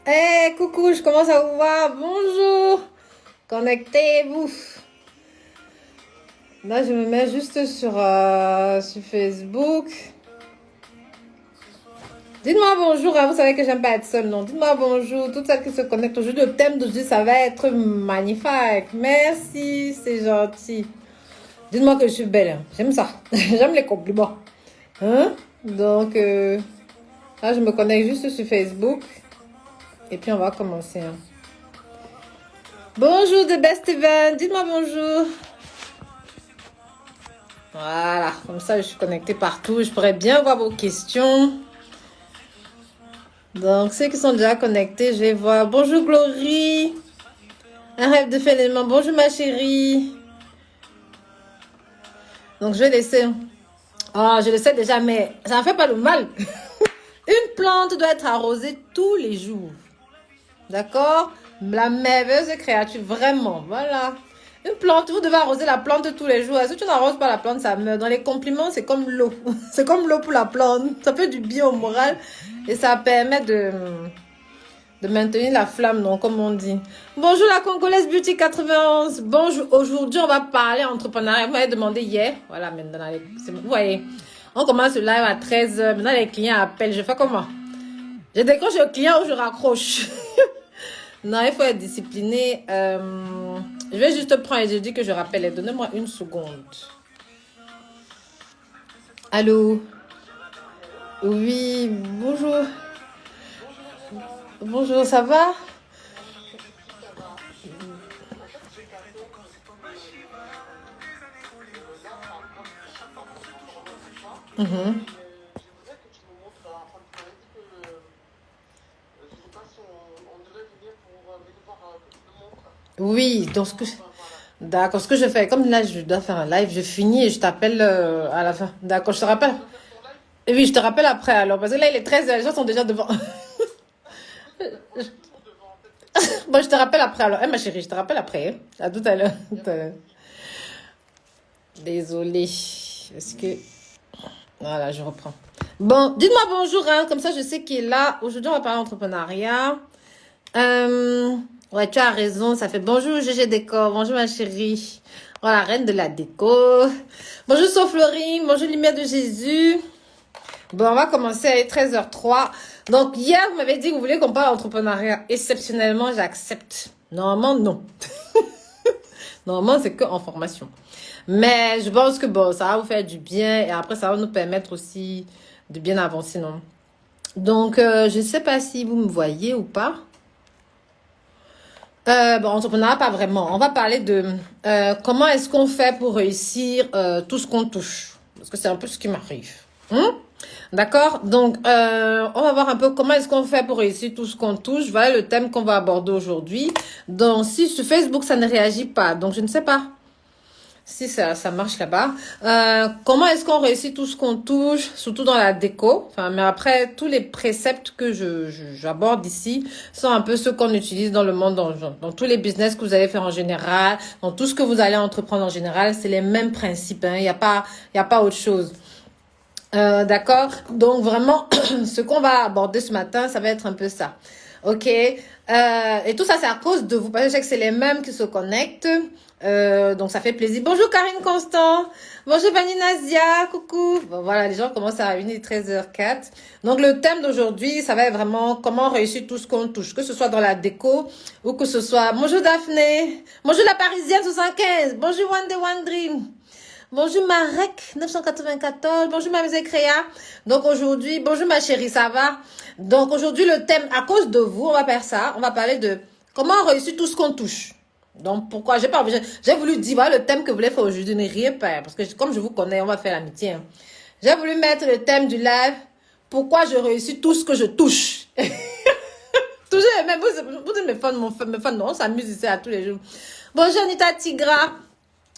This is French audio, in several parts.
Hey, coucou, je commence à vous voir. Bonjour. Connectez-vous. Là, je me mets juste sur Facebook. Dites-moi bonjour, hein. Vous savez que j'aime pas être seule, non? Dites-moi bonjour, toutes celles qui se connectent aujourd'hui. Le thème d'aujourd'hui, ça va être magnifique. Merci, c'est gentil. Dites-moi que je suis belle, hein. J'aime ça. J'aime les compliments. Hein? Donc, là, je me connecte juste sur Facebook. Et puis, on va commencer. Hein. Bonjour, The Best Event. Dites-moi bonjour. Voilà, comme ça, je suis connectée partout. Je pourrais bien voir vos questions. Donc, ceux qui sont déjà connectés, je vais voir. Bonjour, Glory. Un rêve de phénomène. Bonjour, ma chérie. Donc, je vais laisser. Ah, je le sais déjà, mais ça ne fait pas de mal. Une plante doit être arrosée tous les jours. D'accord? La merveilleuse créature, vraiment. Voilà. Une plante, vous devez arroser la plante tous les jours. Si tu n'arroses pas la plante, ça meurt. Dans les compliments, c'est comme l'eau. C'est comme l'eau pour la plante. Ça fait du bien au moral et ça permet de maintenir la flamme, donc, comme on dit. Bonjour la Congolaise Beauty 91. Bonjour. Aujourd'hui, on va parler entrepreneuriat. Vous m'avez demandé hier. Voilà, maintenant, vous voyez, on commence le live à 13h. Maintenant, les clients appellent. Je fais comment? Je décroche le client ou je raccroche? Non, il faut être discipliné. Je vais juste prendre et je dis que je rappelle. Donnez-moi une seconde. Allô? Oui, bonjour. Bonjour, ça va? Mhm. Oui, donc d'accord, ce que je fais, comme là je dois faire un live, je finis et je t'appelle à la fin. D'accord, je te rappelle. Oui, je te rappelle après alors, parce que là il est 13h, les gens sont déjà devant. Bon, je te rappelle après alors. Ma chérie, je te rappelle après. Hein. À tout à l'heure. Désolée. Est-ce que... Voilà, je reprends. Bon, dites-moi bonjour, hein, comme ça je sais qui est là. Aujourd'hui, on va parler d'entrepreneuriat. Ouais, tu as raison, ça fait bonjour GG Décor, bonjour ma chérie. Oh, la reine de la déco. Bonjour Soflorine, bonjour Lumière de Jésus. Bon, on va commencer à 13h03. Donc, hier, vous m'avez dit que vous voulez qu'on parle d'entrepreneuriat. Exceptionnellement, j'accepte. Normalement, non. Normalement, c'est que en formation. Mais je pense que bon, ça va vous faire du bien et après, ça va nous permettre aussi de bien avancer, non? Donc, je ne sais pas si vous me voyez ou pas. Bon, entrepreneuriat, pas vraiment. On va parler de comment est-ce qu'on fait pour réussir tout ce qu'on touche. Parce que c'est un peu ce qui m'arrive. D'accord? Donc, on va voir un peu comment est-ce qu'on fait pour réussir tout ce qu'on touche. Voilà le thème qu'on va aborder aujourd'hui. Donc, si sur Facebook, ça ne réagit pas. Donc, je ne sais pas si ça marche là-bas. Comment est-ce qu'on réussit tout ce qu'on touche, surtout dans la déco. Enfin, mais après, tous les préceptes que j'aborde ici sont un peu ceux qu'on utilise dans le monde, dans tous les business que vous allez faire en général, dans tout ce que vous allez entreprendre en général, c'est les mêmes principes. Hein. Il y a pas autre chose. D'accord? Donc, vraiment, ce qu'on va aborder ce matin, ça va être un peu ça. Ok? Et tout ça, c'est à cause de vous. Parce que je sais que c'est les mêmes qui se connectent. Donc, ça fait plaisir. Bonjour, Karine Constant. Bonjour, Vanina Nazia. Coucou. Bon, voilà, les gens commencent à réunir 13h04. Donc, le thème d'aujourd'hui, ça va être vraiment comment réussir tout ce qu'on touche. Que ce soit dans la déco ou que ce soit... Bonjour, Daphné. Bonjour, la Parisienne 75. Bonjour, One Dream. Bonjour Marek 994, bonjour ma Créa. Donc aujourd'hui, bonjour ma chérie, ça va? Donc aujourd'hui le thème, à cause de vous, on va faire ça, on va parler de comment réussir tout ce qu'on touche. Donc pourquoi, j'ai voulu dire, voilà le thème que vous voulez faire aujourd'hui, ne riez pas, parce que comme je vous connais, on va faire l'amitié. Hein. J'ai voulu mettre le thème du live, pourquoi je réussis tout ce que je touche. Toujours les mêmes, vous êtes mes fans, non, on s'amuse ici à tous les jours. Bonjour Anita Tigra.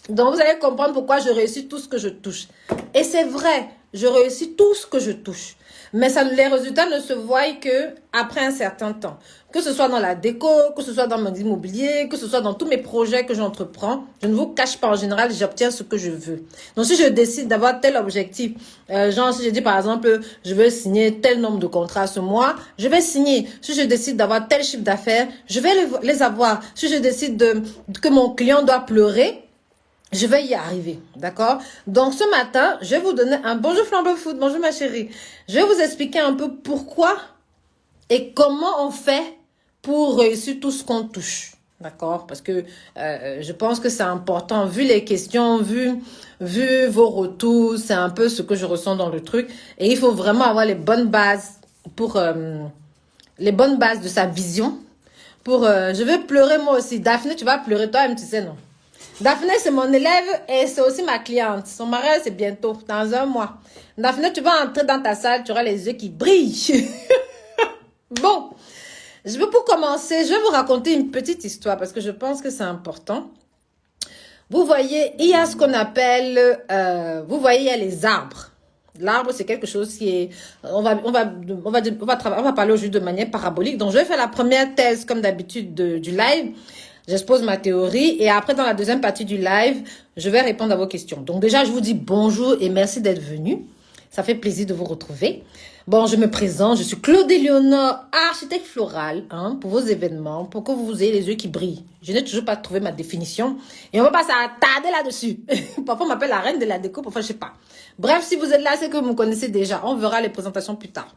Donc, vous allez comprendre pourquoi je réussis tout ce que je touche. Et c'est vrai. je réussis tout ce que je touche. Mais les résultats ne se voient que après un certain temps. Que ce soit dans la déco, que ce soit dans mon immobilier, que ce soit dans tous mes projets que j'entreprends, je ne vous cache pas, en général, j'obtiens ce que je veux. Donc, si je décide d'avoir tel objectif, genre, si je dis par exemple, je veux signer tel nombre de contrats ce mois, je vais signer. Si je décide d'avoir tel chiffre d'affaires, je vais les avoir. Si je décide que mon client doit pleurer, je vais y arriver, d'accord? Donc, ce matin, je vais vous donner un bonjour Flambeau Foot, bonjour ma chérie. Je vais vous expliquer un peu pourquoi et comment on fait pour réussir tout ce qu'on touche, d'accord? Parce que je pense que c'est important, vu les questions, vu vos retours, c'est un peu ce que je ressens dans le truc. Et il faut vraiment avoir les bonnes bases pour les bonnes bases de sa vision. Je vais pleurer moi aussi. Daphné, tu vas pleurer toi-même, tu sais, non? Daphné, c'est mon élève et c'est aussi ma cliente. Son mariage, c'est bientôt, dans 1 mois. Daphné, tu vas entrer dans ta salle, tu auras les yeux qui brillent. Bon, pour commencer, je vais vous raconter une petite histoire parce que je pense que c'est important. Vous voyez, il y a ce qu'on appelle, vous voyez, il y a les arbres. L'arbre, c'est quelque chose qui est, on va parler aujourd'hui de manière parabolique. Donc, je vais faire la première thèse, comme d'habitude, du live. J'expose ma théorie et après, dans la deuxième partie du live, je vais répondre à vos questions. Donc déjà, je vous dis bonjour et merci d'être venu. Ça fait plaisir de vous retrouver. Bon, je me présente, je suis Claude Éléonore, architecte floral, pour vos événements, pour que vous ayez les yeux qui brillent. Je n'ai toujours pas trouvé ma définition et on va pas s'attarder là-dessus. Parfois, on m'appelle la reine de la déco, parfois, je sais pas. Bref, si vous êtes là, c'est que vous me connaissez déjà. On verra les présentations plus tard.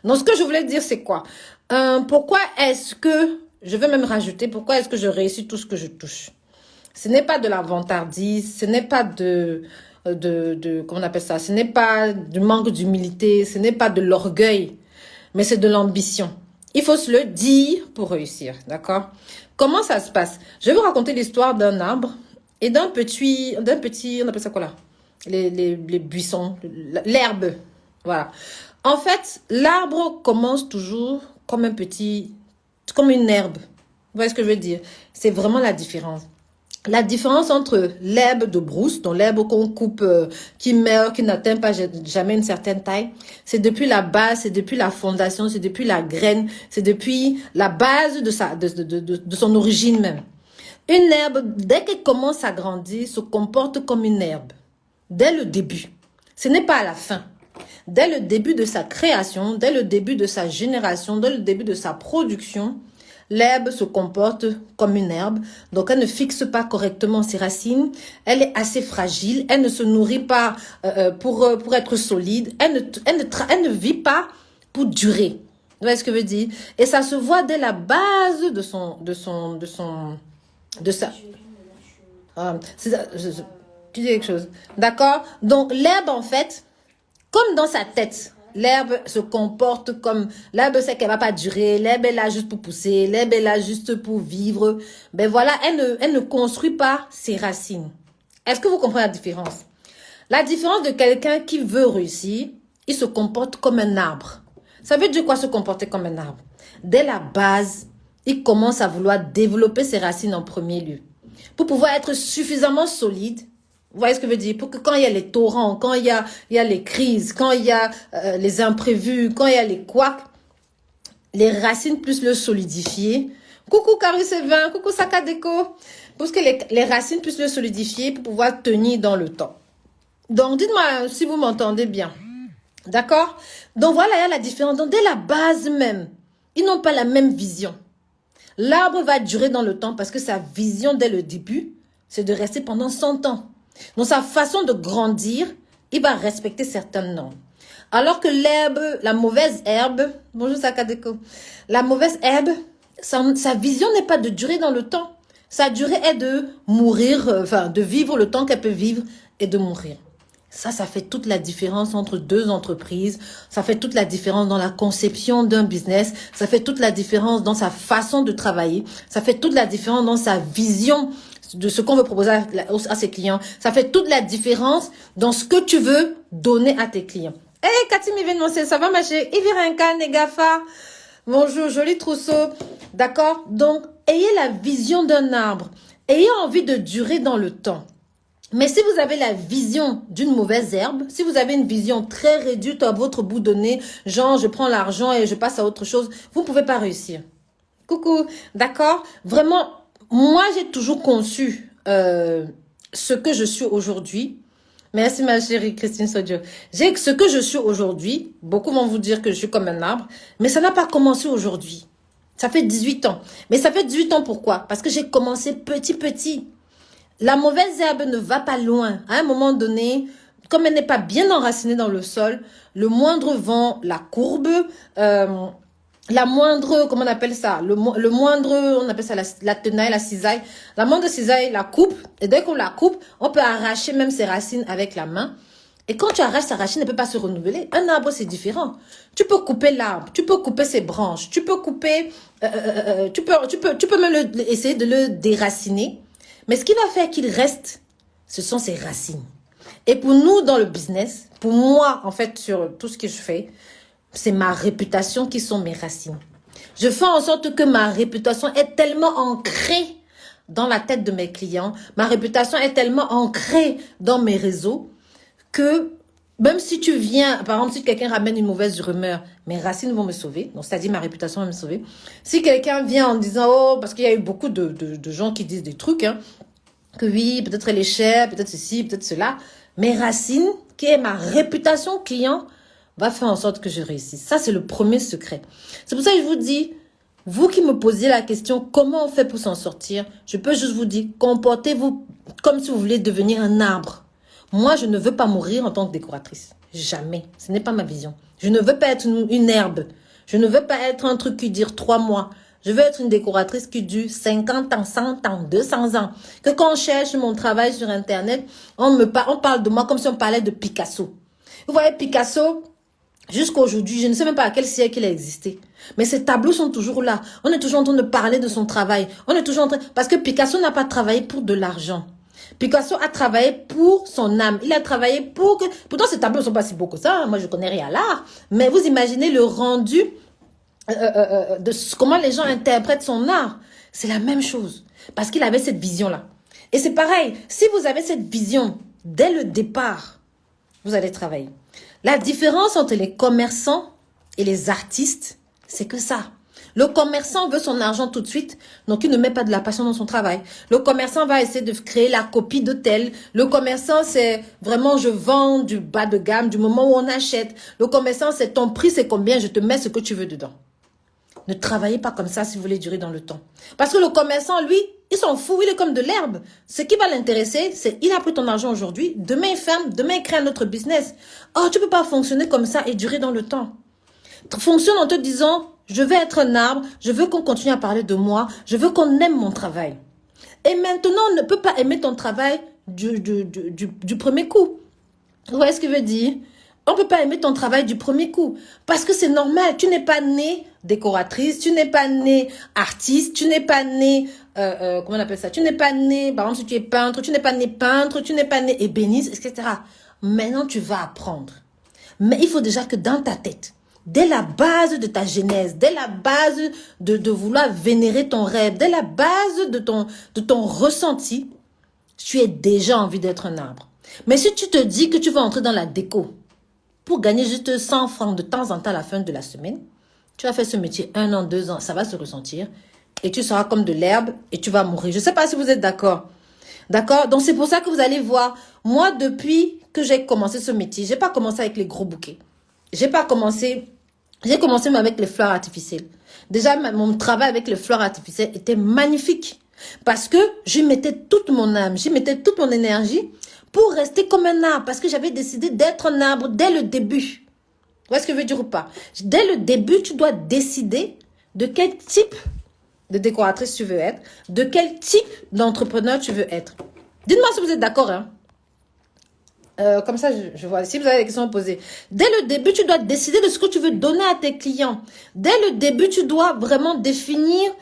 Donc, ce que je voulais dire, c'est quoi? Pourquoi est-ce que je vais même rajouter, pourquoi est-ce que je réussis tout ce que je touche? Ce n'est pas de la vantardise, ce n'est pas comment on appelle ça? Ce n'est pas du manque d'humilité, ce n'est pas de l'orgueil, mais c'est de l'ambition. Il faut se le dire pour réussir, d'accord? Comment ça se passe? Je vais vous raconter l'histoire d'un arbre et d'un petit, on appelle ça quoi là? Les buissons, l'herbe, voilà. En fait, l'arbre commence toujours comme comme une herbe. Vous voyez ce que je veux dire? C'est vraiment la différence. La différence entre l'herbe de brousse, donc l'herbe qu'on coupe, qui meurt, qui n'atteint pas jamais une certaine taille, c'est depuis la base, c'est depuis la fondation, c'est depuis la graine, c'est depuis la base de son origine même. Une herbe, dès qu'elle commence à grandir, se comporte comme une herbe. Dès le début. Ce n'est pas à la fin. Dès le début de sa création, dès le début de sa génération, dès le début de sa production, l'herbe se comporte comme une herbe. Donc, elle ne fixe pas correctement ses racines. Elle est assez fragile. Elle ne se nourrit pas pour être solide. Elle ne vit pas pour durer. Vous voyez ce que je veux dire? Et ça se voit dès la base de sa... tu dis quelque chose. D'accord? Donc, l'herbe, en fait, comme dans sa tête, l'herbe se comporte comme... L'herbe sait qu'elle va pas durer. L'herbe est là juste pour pousser. L'herbe est là juste pour vivre. Ben voilà, elle ne construit pas ses racines. Est-ce que vous comprenez la différence? La différence de quelqu'un qui veut réussir, il se comporte comme un arbre. Ça veut dire quoi se comporter comme un arbre? Dès la base, il commence à vouloir développer ses racines en premier lieu. Pour pouvoir être suffisamment solide, vous voyez ce que je veux dire? Pour que quand il y a les torrents, quand il y a les crises, quand il y a les imprévus, quand il y a les couacs, les racines puissent le solidifier. Coucou Carusevin, coucou Sakadeko. Pour que les racines puissent le solidifier pour pouvoir tenir dans le temps. Donc, dites-moi si vous m'entendez bien. D'accord? Donc, voilà, il y a la différence. Donc, dès la base même, ils n'ont pas la même vision. L'arbre va durer dans le temps parce que sa vision dès le début, c'est de rester pendant 100 ans. Donc, sa façon de grandir, il va respecter certaines normes. Alors que l'herbe, la mauvaise herbe, bonjour Sakadeko, la mauvaise herbe, sa vision n'est pas de durer dans le temps. Sa durée est de mourir, de vivre le temps qu'elle peut vivre et de mourir. Ça fait toute la différence entre deux entreprises. Ça fait toute la différence dans la conception d'un business. Ça fait toute la différence dans sa façon de travailler. Ça fait toute la différence dans sa vision de ce qu'on veut proposer à ses clients. Ça fait toute la différence dans ce que tu veux donner à tes clients. Hey, Cathy Mivenon, ça va ma chérie? Ivirenka, Negafa. Bonjour, joli trousseau. D'accord? Donc, ayez la vision d'un arbre. Ayez envie de durer dans le temps. Mais si vous avez la vision d'une mauvaise herbe, si vous avez une vision très réduite à votre bout de nez, genre je prends l'argent et je passe à autre chose, vous ne pouvez pas réussir. Coucou, d'accord? Vraiment, moi j'ai toujours conçu ce que je suis aujourd'hui. Merci ma chérie Christine Sodio. J'ai ce que je suis aujourd'hui. Beaucoup vont vous dire que je suis comme un arbre, mais ça n'a pas commencé aujourd'hui. Ça fait 18 ans. Mais ça fait 18 ans pourquoi? Parce que j'ai commencé petit. La mauvaise herbe ne va pas loin. À un moment donné, comme elle n'est pas bien enracinée dans le sol, le moindre vent la courbe, la moindre, comment on appelle ça, le moindre, on appelle ça la tenaille, la cisaille. La moindre cisaille la coupe, et dès qu'on la coupe, on peut arracher même ses racines avec la main. Et quand tu arraches sa racine, elle ne peut pas se renouveler. Un arbre, c'est différent. Tu peux couper l'arbre, tu peux couper ses branches, tu peux couper, tu peux même essayer de le déraciner. Mais ce qui va faire qu'il reste, ce sont ses racines. Et pour nous, dans le business, pour moi, en fait, sur tout ce que je fais, c'est ma réputation qui sont mes racines. Je fais en sorte que ma réputation est tellement ancrée dans la tête de mes clients, ma réputation est tellement ancrée dans mes réseaux, que même si tu viens, par exemple, si quelqu'un ramène une mauvaise rumeur, mes racines vont me sauver. Donc, c'est-à-dire ma réputation va me sauver. Si quelqu'un vient en disant, oh, parce qu'il y a eu beaucoup de gens qui disent des trucs, hein, que oui, peut-être elle est chère, peut-être ceci, peut-être cela. Mes racines, qui est ma réputation client, va faire en sorte que je réussisse. Ça, c'est le premier secret. C'est pour ça que je vous dis, vous qui me posez la question, comment on fait pour s'en sortir? Je peux juste vous dire, comportez-vous comme si vous voulez devenir un arbre. Moi, je ne veux pas mourir en tant que décoratrice. Jamais. Ce n'est pas ma vision. Je ne veux pas être une herbe. Je ne veux pas être un truc qui dure 3 mois. Je veux être une décoratrice qui dure 50 ans, 100 ans, 200 ans. Que quand on cherche mon travail sur Internet, on parle de moi comme si on parlait de Picasso. Vous voyez, Picasso, jusqu'à aujourd'hui, je ne sais même pas à quel siècle il a existé. Mais ces tableaux sont toujours là. On est toujours en train de parler de son travail. On est toujours en train... Parce que Picasso n'a pas travaillé pour de l'argent. Picasso a travaillé pour son âme. Il a travaillé pour que... Pourtant, ces tableaux ne sont pas si beaux que ça. Moi, je connais rien à l'art. Mais vous imaginez le rendu de comment les gens interprètent son art. C'est la même chose. Parce qu'il avait cette vision-là. Et c'est pareil. Si vous avez cette vision dès le départ, vous allez travailler. La différence entre les commerçants et les artistes, c'est que ça. Le commerçant veut son argent tout de suite, donc il ne met pas de la passion dans son travail. Le commerçant va essayer de créer la copie de tel. Le commerçant, c'est vraiment je vends du bas de gamme, du moment où on achète. Le commerçant, c'est ton prix, c'est combien, je te mets ce que tu veux dedans. Ne travaillez pas comme ça si vous voulez durer dans le temps. Parce que le commerçant, lui, il s'en fout, il est comme de l'herbe. Ce qui va l'intéresser, c'est il a pris ton argent aujourd'hui, demain il ferme, demain il crée un autre business. Oh, tu ne peux pas fonctionner comme ça et durer dans le temps. Fonctionne en te disant, je veux être un arbre, je veux qu'on continue à parler de moi, je veux qu'on aime mon travail. Et maintenant, on ne peut pas aimer ton travail du premier coup. Vous voyez ce que je veux dire? On ne peut pas aimer ton travail du premier coup. Parce que c'est normal. Tu n'es pas née décoratrice, tu n'es pas née artiste, tu n'es pas née, comment on appelle ça? Tu n'es pas née, par exemple, si tu es peintre, tu n'es pas née peintre, tu n'es pas née ébéniste, etc. Maintenant, tu vas apprendre. Mais il faut déjà que dans ta tête, dès la base de ta genèse, dès la base de vouloir vénérer ton rêve, dès la base de ton ressenti, tu as déjà envie d'être un arbre. Mais si tu te dis que tu vas entrer dans la déco pour gagner juste 100 francs de temps en temps à la fin de la semaine, tu vas faire ce métier 1 an, 2 ans, ça va se ressentir et tu seras comme de l'herbe et tu vas mourir. Je ne sais pas si vous êtes d'accord. D'accord? Donc c'est pour ça que vous allez voir, moi depuis que j'ai commencé ce métier, j'ai pas commencé avec les gros bouquets. J'ai commencé même avec les fleurs artificielles. Déjà, mon travail avec les fleurs artificielles était magnifique. Parce que je mettais toute mon âme, j'y mettais toute mon énergie pour rester comme un arbre. Parce que j'avais décidé d'être un arbre dès le début. Vous voyez ce que je veux dire ou pas? Dès le début, tu dois décider de quel type de décoratrice tu veux être, de quel type d'entrepreneur tu veux être. Dites-moi si vous êtes d'accord, hein? Comme ça, je vois. Si vous avez des questions à poser. Dès le début, tu dois décider de ce que tu veux donner à tes clients. Dès le début, tu dois vraiment définir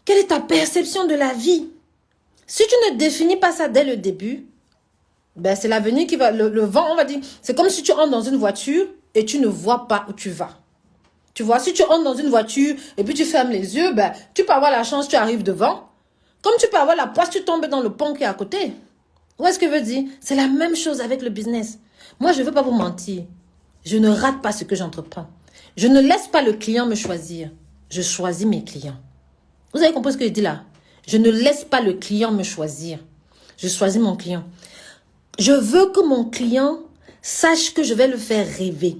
quelle est ta perception de la vie. Si tu ne définis pas ça dès le début, ben c'est l'avenir qui va... Le vent, on va dire... C'est comme si tu entres dans une voiture et tu ne vois pas où tu vas. Tu vois, si tu entres dans une voiture et puis tu fermes les yeux, ben tu peux avoir la chance, tu arrives devant. Comme tu peux avoir la poisse, tu tombes dans le pont qui est à côté. Où est-ce que je veux dire? C'est la même chose avec le business. Moi, je ne veux pas vous mentir. Je ne rate pas ce que j'entreprends. Je ne laisse pas le client me choisir. Je choisis mes clients. Vous avez compris ce que je dis là? Je ne laisse pas le client me choisir. Je choisis mon client. Je veux que mon client sache que je vais le faire rêver.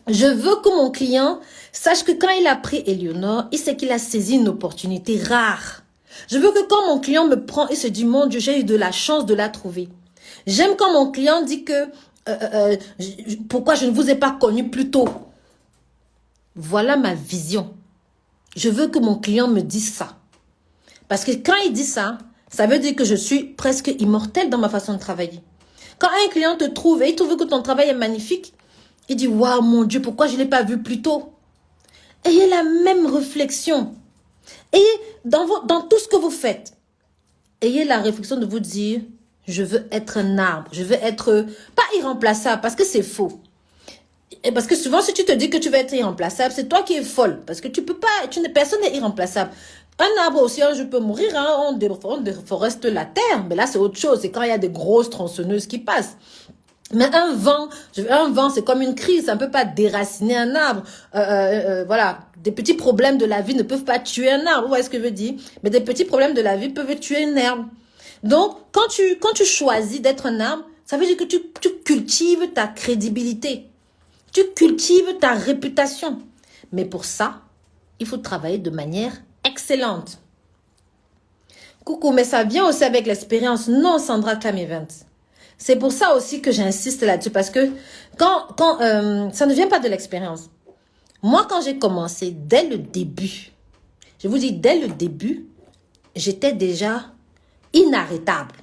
Je veux que mon client sache que quand il a pris Eleonore, il sait qu'il a saisi une opportunité rare. Je veux que quand mon client me prend, il se dit, mon Dieu, j'ai eu de la chance de la trouver. J'aime quand mon client dit que, pourquoi je ne vous ai pas connu plus tôt. Voilà ma vision. Je veux que mon client me dise ça. Parce que quand il dit ça, ça veut dire que je suis presque immortelle dans ma façon de travailler. Quand un client te trouve et il trouve que ton travail est magnifique, il dit, waouh, mon Dieu, pourquoi je ne l'ai pas vu plus tôt? Ayez la même réflexion. Ayez, dans tout ce que vous faites, ayez la réflexion de vous dire, je veux être un arbre, je veux être, pas irremplaçable, parce que c'est faux. Et parce que souvent, si tu te dis que tu vas être irremplaçable, c'est toi qui es folle. Parce que tu peux pas, personne n'est irremplaçable. Un arbre aussi, un jour peut mourir, hein, on déforeste la terre. Mais là, c'est autre chose. C'est quand il y a des grosses tronçonneuses qui passent. Mais un vent, c'est comme une crise. Ça ne peut pas déraciner un arbre. Voilà. Des petits problèmes de la vie ne peuvent pas tuer un arbre. Vous voyez ce que je veux dire? Mais des petits problèmes de la vie peuvent tuer une herbe. Donc, quand tu choisis d'être un arbre, ça veut dire que tu cultives ta crédibilité. Tu cultives ta réputation. Mais pour ça, il faut travailler de manière excellente. Coucou, mais ça vient aussi avec l'expérience. Non, Sandra Clam Event. C'est pour ça aussi que j'insiste là-dessus. Parce que ça ne vient pas de l'expérience. Moi, quand j'ai commencé, dès le début, je vous dis, dès le début, j'étais déjà inarrêtable.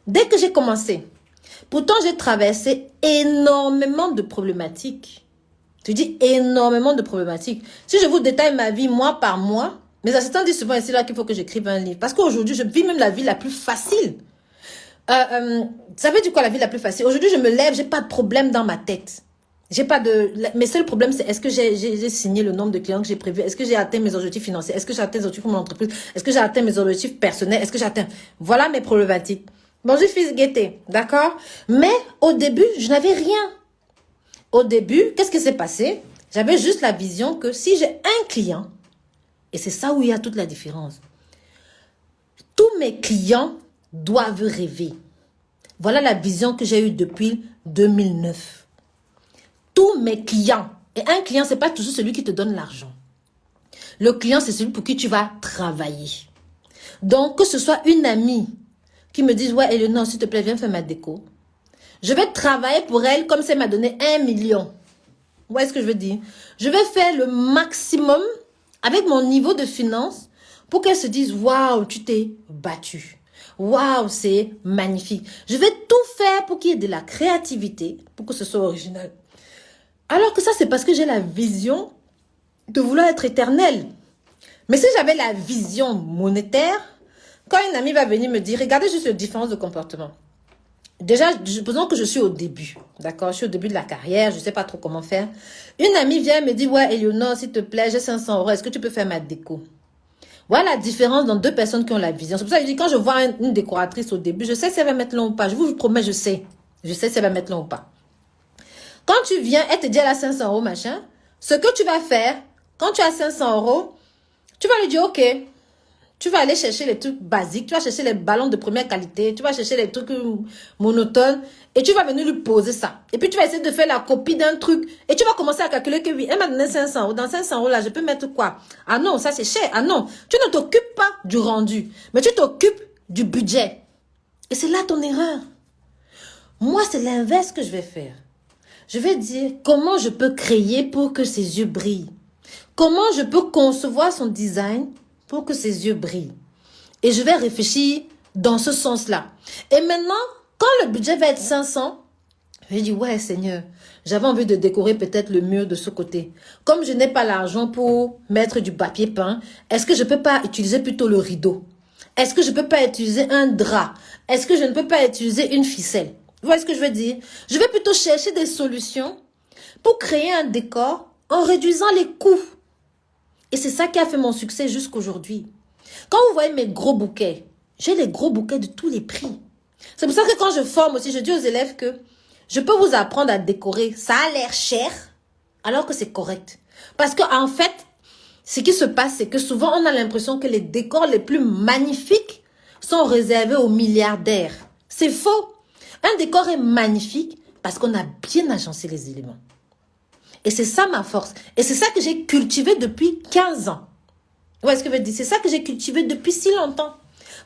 Dès que j'ai commencé. Pourtant, j'ai traversé énormément de problématiques. Je dis énormément de problématiques. Si je vous détaille ma vie mois par mois, mes assistants disent souvent ici là qu'il faut que j'écrive un livre. Parce qu'aujourd'hui, je vis même la vie la plus facile. Ça veut dire quoi la vie la plus facile? Aujourd'hui, je me lève, j'ai pas de problème dans ma tête. J'ai pas de... Mes seuls problèmes, c'est est-ce que j'ai signé le nombre de clients que j'ai prévu? Est-ce que j'ai atteint mes objectifs financiers? Est-ce que j'ai atteint mes objectifs pour mon entreprise? Est-ce que j'ai atteint mes objectifs personnels? Est-ce que j'ai atteint... Voilà mes problématiques. Bonjour fils Gaieté, d'accord? Mais au début, je n'avais rien. Au début, qu'est-ce qui s'est passé? J'avais juste la vision que si j'ai un client, et c'est ça où il y a toute la différence, tous mes clients doivent rêver. Voilà la vision que j'ai eue depuis 2009. Tous mes clients, et un client, ce n'est pas toujours celui qui te donne l'argent. Le client, c'est celui pour qui tu vas travailler. Donc, que ce soit une amie qui me dise, ouais, Eleonore, s'il te plaît, viens faire ma déco. Je vais travailler pour elle comme si elle m'a donné 1 million. Vous voyez ce que je veux dire? Je vais faire le maximum avec mon niveau de finance pour qu'elle se dise, waouh, tu t'es battu. Waouh, c'est magnifique. Je vais tout faire pour qu'il y ait de la créativité, pour que ce soit original. Alors que ça, c'est parce que j'ai la vision de vouloir être éternelle. Mais si j'avais la vision monétaire, quand une amie va venir me dire, regardez juste la différence de comportement. Déjà, supposons que je suis au début, d'accord? Je suis au début de la carrière, je ne sais pas trop comment faire. Une amie vient me dire, ouais, Eleonore, s'il te plaît, j'ai 500 €, est-ce que tu peux faire ma déco? Voilà la différence dans deux personnes qui ont la vision. C'est pour ça que je dis, quand je vois une décoratrice au début, je sais si elle va mettre long ou pas. Je vous promets, je sais. Je sais si elle va mettre long ou pas. Quand tu viens, elle te dit, elle a 500 €, machin. Ce que tu vas faire, quand tu as 500 €, tu vas lui dire, ok, tu vas aller chercher les trucs basiques, tu vas chercher les ballons de première qualité, tu vas chercher les trucs monotones et tu vas venir lui poser ça. Et puis tu vas essayer de faire la copie d'un truc et tu vas commencer à calculer que oui, elle m'a donné 500 €. Dans 500 € là, je peux mettre quoi? Ah non, ça c'est cher. Ah non, tu ne t'occupes pas du rendu, mais tu t'occupes du budget. Et c'est là ton erreur. Moi, c'est l'inverse que je vais faire. Je vais dire comment je peux créer pour que ses yeux brillent. Comment je peux concevoir son design pour que ses yeux brillent. Et je vais réfléchir dans ce sens-là. Et maintenant, quand le budget va être 500, je vais dire, ouais Seigneur, j'avais envie de décorer peut-être le mur de ce côté. Comme je n'ai pas l'argent pour mettre du papier peint, est-ce que je ne peux pas utiliser plutôt le rideau? Est-ce que je ne peux pas utiliser un drap? Est-ce que je ne peux pas utiliser une ficelle? Vous voyez ce que je veux dire? Je vais plutôt chercher des solutions pour créer un décor en réduisant les coûts. Et c'est ça qui a fait mon succès jusqu'aujourd'hui. Quand vous voyez mes gros bouquets, j'ai les gros bouquets de tous les prix. C'est pour ça que quand je forme aussi, je dis aux élèves que je peux vous apprendre à décorer. Ça a l'air cher, alors que c'est correct. Parce qu'en fait, ce qui se passe, c'est que souvent, on a l'impression que les décors les plus magnifiques sont réservés aux milliardaires. C'est faux. Un décor est magnifique parce qu'on a bien agencé les éléments. Et c'est ça ma force. Et c'est ça que j'ai cultivé depuis 15 ans. Vous voyez ce que je veux dire? C'est ça que j'ai cultivé depuis si longtemps.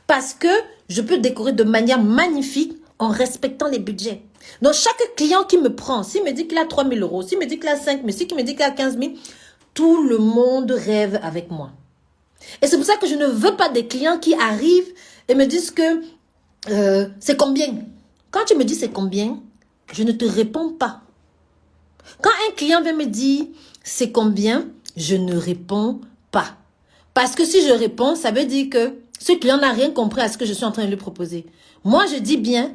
Parce que je peux décorer de manière magnifique en respectant les budgets. Donc, chaque client qui me prend, s'il me dit qu'il a 3 000 euros, s'il me dit qu'il a 5 000, s'il me dit qu'il a 15 000, tout le monde rêve avec moi. Et c'est pour ça que je ne veux pas des clients qui arrivent et me disent que c'est combien. Quand tu me dis c'est combien, je ne te réponds pas. Quand un client vient me dire c'est combien, je ne réponds pas. Parce que si je réponds, ça veut dire que ce client n'a rien compris à ce que je suis en train de lui proposer. Moi, je dis bien,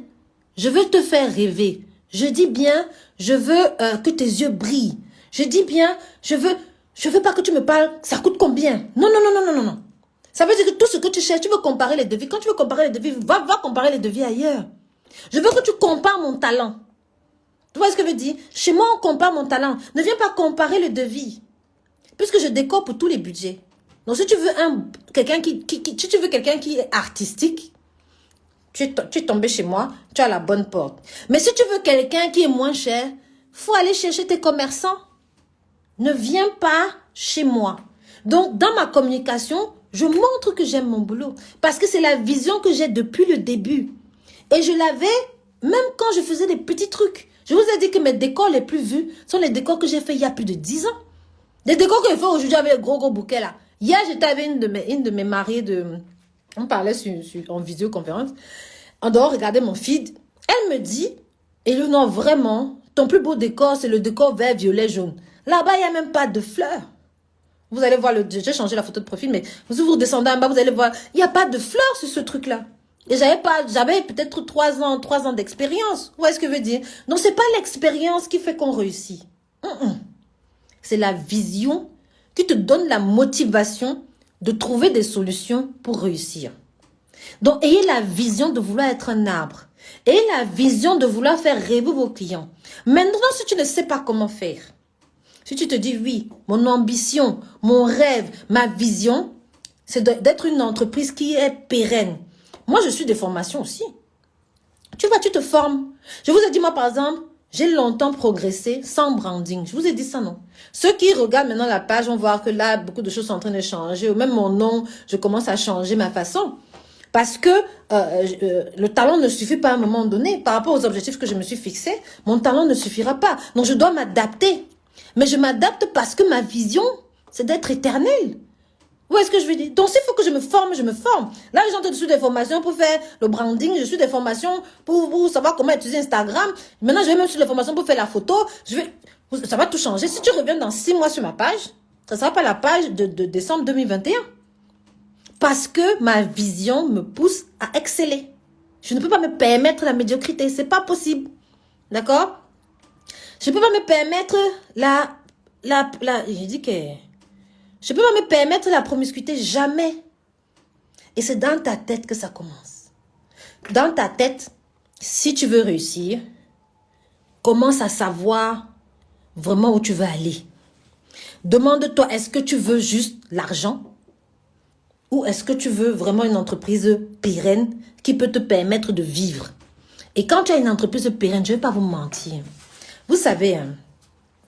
je veux te faire rêver. Je dis bien, je veux que tes yeux brillent. Je dis bien, je veux pas que tu me parles, ça coûte combien? Non, non, non, non, non, non, non. Ça veut dire que tout ce que tu cherches, tu veux comparer les devis. Quand tu veux comparer les devis, va comparer les devis ailleurs. Je veux que tu compares mon talent. Tu vois ce que je veux dire? Chez moi, on compare mon talent. Ne viens pas comparer le devis. Puisque je décore pour tous les budgets. Donc, si tu veux quelqu'un qui est artistique, tu es tombé chez moi, tu as la bonne porte. Mais si tu veux quelqu'un qui est moins cher, faut aller chercher tes commerçants. Ne viens pas chez moi. Donc, dans ma communication, je montre que j'aime mon boulot. Parce que c'est la vision que j'ai depuis le début. Et je l'avais même quand je faisais des petits trucs. Je vous ai dit que mes décors les plus vus sont les décors que j'ai fait il y a plus de 10 ans. Les décors que je fais aujourd'hui avec le gros bouquet là. Hier, j'étais avec une de mes mariées on parlait en visioconférence. En dehors, regardez mon feed. Elle me dit, Eleonore, vraiment, ton plus beau décor, c'est le décor vert, violet, jaune. Là-bas, il n'y a même pas de fleurs. Vous allez voir, j'ai changé la photo de profil, mais vous descendez en bas, vous allez voir, il n'y a pas de fleurs sur ce truc-là. Et j'avais peut-être 3 ans d'expérience. Vous voyez ce que je veux dire? Donc, c'est pas l'expérience qui fait qu'on réussit. C'est la vision qui te donne la motivation de trouver des solutions pour réussir. Donc, ayez la vision de vouloir être un arbre. Ayez la vision de vouloir faire rêver vos clients. Maintenant, si tu ne sais pas comment faire, si tu te dis, oui, mon ambition, mon rêve, ma vision, c'est d'être une entreprise qui est pérenne. Moi, je suis des formations aussi. Tu te formes. Je vous ai dit, moi, par exemple, j'ai longtemps progressé sans branding. Je vous ai dit ça, non? Ceux qui regardent maintenant la page vont voir que là, beaucoup de choses sont en train de changer. Ou même mon nom, je commence à changer ma façon. Parce que le talent ne suffit pas à un moment donné. Par rapport aux objectifs que je me suis fixés, mon talent ne suffira pas. Donc, je dois m'adapter. Mais je m'adapte parce que ma vision, c'est d'être éternelle. Où est-ce que je veux dire? Donc, s'il faut que je me forme, je me forme. Là, les gens te suivent des formations pour faire le branding. Je suis des formations pour savoir comment utiliser Instagram. Maintenant, je vais même sur les formations pour faire la photo. Ça va tout changer. Si tu reviens dans 6 mois sur ma page, ça ne sera pas la page de décembre 2021. Parce que ma vision me pousse à exceller. Je ne peux pas me permettre la médiocrité. C'est pas possible. D'accord? Je ne peux pas me permettre j'ai dit que je ne peux pas me permettre la promiscuité, jamais. Et c'est dans ta tête que ça commence. Dans ta tête, si tu veux réussir, commence à savoir vraiment où tu veux aller. Demande-toi, est-ce que tu veux juste l'argent? Ou est-ce que tu veux vraiment une entreprise pérenne qui peut te permettre de vivre? Et quand tu as une entreprise pérenne, je ne vais pas vous mentir. Vous savez,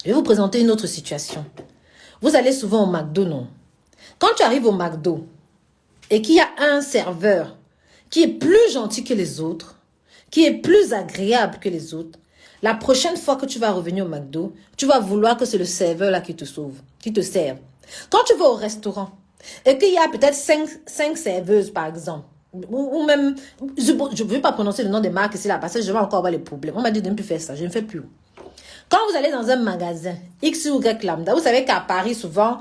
je vais vous présenter une autre situation. Vous allez souvent au McDo, non? Quand tu arrives au McDo et qu'il y a un serveur qui est plus gentil que les autres, qui est plus agréable que les autres, la prochaine fois que tu vas revenir au McDo, tu vas vouloir que c'est le serveur là qui te serve. Quand tu vas au restaurant et qu'il y a peut-être 5 serveuses, par exemple, ou même, je ne veux pas prononcer le nom des marques ici là, parce que je vais encore avoir les problèmes. On m'a dit de ne plus faire ça, je ne fais plus. Quand vous allez dans un magasin, X ou Y lambda, vous savez qu'à Paris, souvent,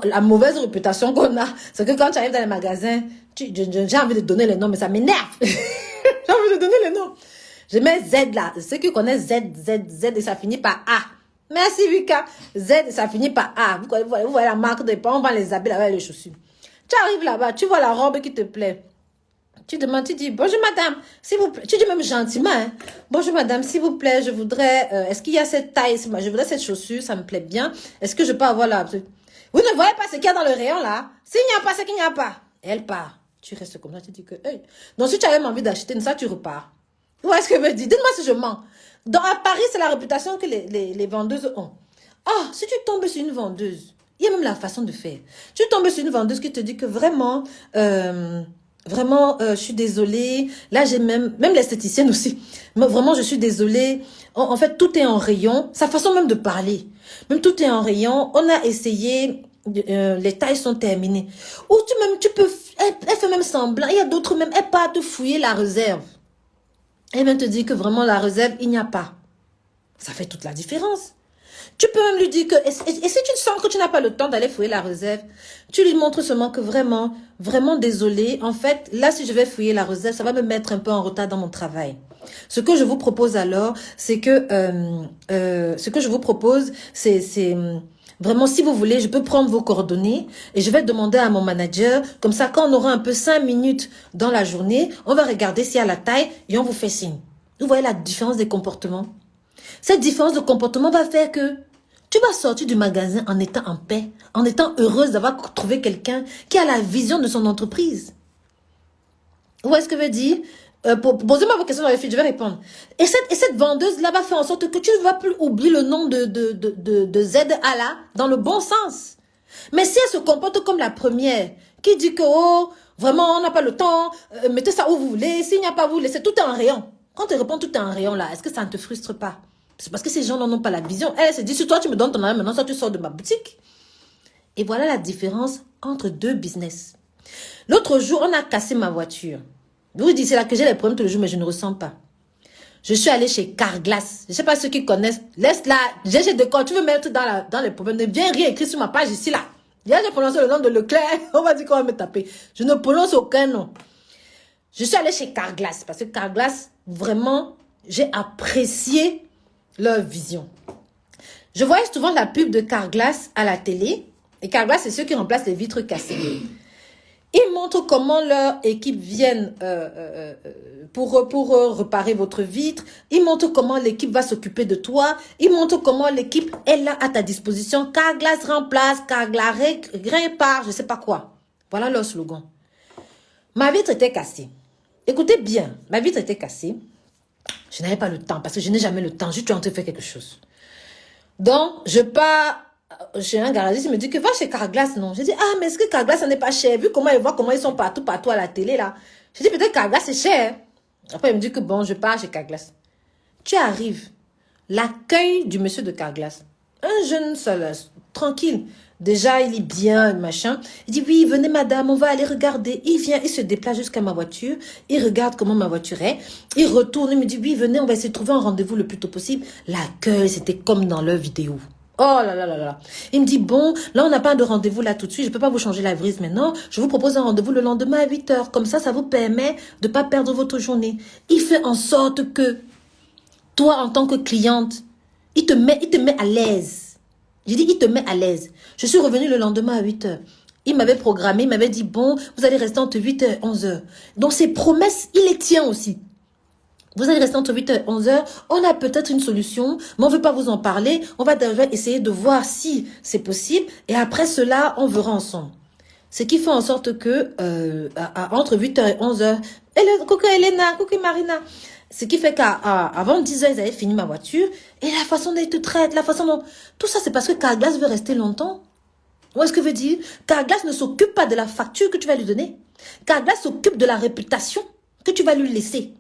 la mauvaise réputation qu'on a, c'est que quand tu arrives dans les magasins, j'ai envie de donner les noms, mais ça m'énerve. J'ai envie de donner les noms. Je mets Z là. Ceux qui connaissent Z et ça finit par A. Merci, Vika. Z et ça finit par A. Vous voyez la marque de pain, on vend les habits là-bas, les chaussures. Tu arrives là-bas, tu vois la robe qui te plaît. Tu demandes, tu dis, bonjour madame, s'il vous plaît. Tu dis même gentiment, hein. Bonjour madame, s'il vous plaît, je voudrais, est-ce qu'il y a cette taille, je voudrais cette chaussure, ça me plaît bien. Est-ce que je peux avoir là? Vous ne voyez pas ce qu'il y a dans le rayon là? S'il n'y a pas, c'est qu'il n'y a pas. Elle part. Tu restes comme ça, tu dis que, hey. Donc si tu avais envie d'acheter ça, tu repars. Vous voyez ce que je veux dire? Dites-moi si je mens. À Paris, c'est la réputation que les vendeuses ont. Ah, si tu tombes sur une vendeuse, il y a même la façon de faire. Tu tombes sur une vendeuse qui te dit que vraiment, je suis désolée. Là, j'ai même l'esthéticienne aussi. Mais vraiment, je suis désolée. En fait, tout est en rayon. Sa façon même de parler. Même tout est en rayon. On a essayé. Les tailles sont terminées. Ou tu peux. Elle fait même semblant. Il y a d'autres même. Elle part te fouiller la réserve. Elle vient te dire que vraiment la réserve, il n'y a pas. Ça fait toute la différence. Tu peux même lui dire que, et si tu sens que tu n'as pas le temps d'aller fouiller la réserve, tu lui montres seulement que vraiment, vraiment désolé. En fait, là, si je vais fouiller la réserve, ça va me mettre un peu en retard dans mon travail. Ce que je vous propose alors, c'est que, vraiment, si vous voulez, je peux prendre vos coordonnées et je vais demander à mon manager, comme ça, quand on aura un peu 5 minutes dans la journée, on va regarder s'il y a la taille et on vous fait signe. Vous voyez la différence des comportements? Cette différence de comportement va faire que tu vas sortir du magasin en étant en paix, en étant heureuse d'avoir trouvé quelqu'un qui a la vision de son entreprise. Vous voyez ce que je veux dire? Posez-moi vos questions dans les filles, je vais répondre. Et cette vendeuse-là va faire en sorte que tu ne vas plus oublier le nom de Z à la dans le bon sens. Mais si elle se comporte comme la première, qui dit que, oh, vraiment, on n'a pas le temps, mettez ça où vous voulez, s'il n'y a pas, vous laissez, tout est en rayon. Quand tu réponds tout est en rayon là, est-ce que ça ne te frustre pas? C'est parce que ces gens n'en ont pas la vision. Elle se dit, si toi tu me donnes ton argent, maintenant ça tu sors de ma boutique. Et voilà la différence entre deux business. L'autre jour, on a cassé ma voiture. Je vous dis, c'est là que j'ai les problèmes tous les jours, mais je ne ressens pas. Je suis allée chez Carglass. Je ne sais pas ceux qui connaissent. Laisse là, j'ai de quoi. Tu veux mettre dans les problèmes. Ne viens rien écrire sur ma page ici là. Hier, j'ai prononcé le nom de Leclerc. On va dire qu'on va me taper. Je ne prononce aucun nom. Je suis allée chez Carglass parce que Carglass, vraiment, j'ai apprécié leur vision. Je voyais souvent la pub de Carglass à la télé. Et Carglass, c'est ceux qui remplacent les vitres cassées. Ils montrent comment leur équipe vient pour réparer votre vitre. Ils montrent comment l'équipe va s'occuper de toi. Ils montrent comment l'équipe est là à ta disposition. Carglass remplace, Carglass répare, je ne sais pas quoi. Voilà leur slogan. Ma vitre était cassée. Écoutez bien, ma vitre était cassée. Je n'avais pas le temps parce que je n'ai jamais le temps. Je suis en train de faire quelque chose. Donc, je pars chez un garagiste. Il me dit que va chez Carglass, non. Je dis, ah, mais est-ce que Carglass, ça n'est pas cher? Vu comment ils voient comment ils sont partout à la télé, là. Je dis, peut-être Carglass, c'est cher. Après, il me dit que bon, je pars chez Carglass. Tu arrives. L'accueil du monsieur de Carglass. Un jeune seul, tranquille. Déjà, il est bien, machin. Il dit, oui, venez madame, on va aller regarder. Il vient, il se déplace jusqu'à ma voiture. Il regarde comment ma voiture est. Il retourne, il me dit, oui, venez, on va essayer de trouver un rendez-vous le plus tôt possible. L'accueil, c'était comme dans leur vidéo. Oh là là là là. Il me dit, bon, là, on n'a pas de rendez-vous là tout de suite. Je ne peux pas vous changer la brise maintenant. Je vous propose un rendez-vous le lendemain à 8 heures. Comme ça vous permet de ne pas perdre votre journée. Il fait en sorte que toi, en tant que cliente, il te met à l'aise. J'ai dit, il te met à l'aise. Je suis revenue le lendemain à 8 heures. Il m'avait programmé, il m'avait dit, bon, vous allez rester entre 8 heures et 11 heures. Donc, ses promesses, il les tient aussi. Vous allez rester entre 8 heures et 11 heures. On a peut-être une solution, mais on ne veut pas vous en parler. On va déjà essayer de voir si c'est possible. Et après cela, on verra ensemble. Ce qui fait en sorte que, entre 8 heures et 11 heures, coucou Elena, coucou Marina. Ce qui fait qu'avant 10 heures, ils avaient fini ma voiture. Et la façon dont ils te traitent, la façon dont... Tout ça, c'est parce que Carglass veut rester longtemps. Vous voyez ce que je veux dire? Carglass ne s'occupe pas de la facture que tu vas lui donner. Carglass s'occupe de la réputation que tu vas lui laisser.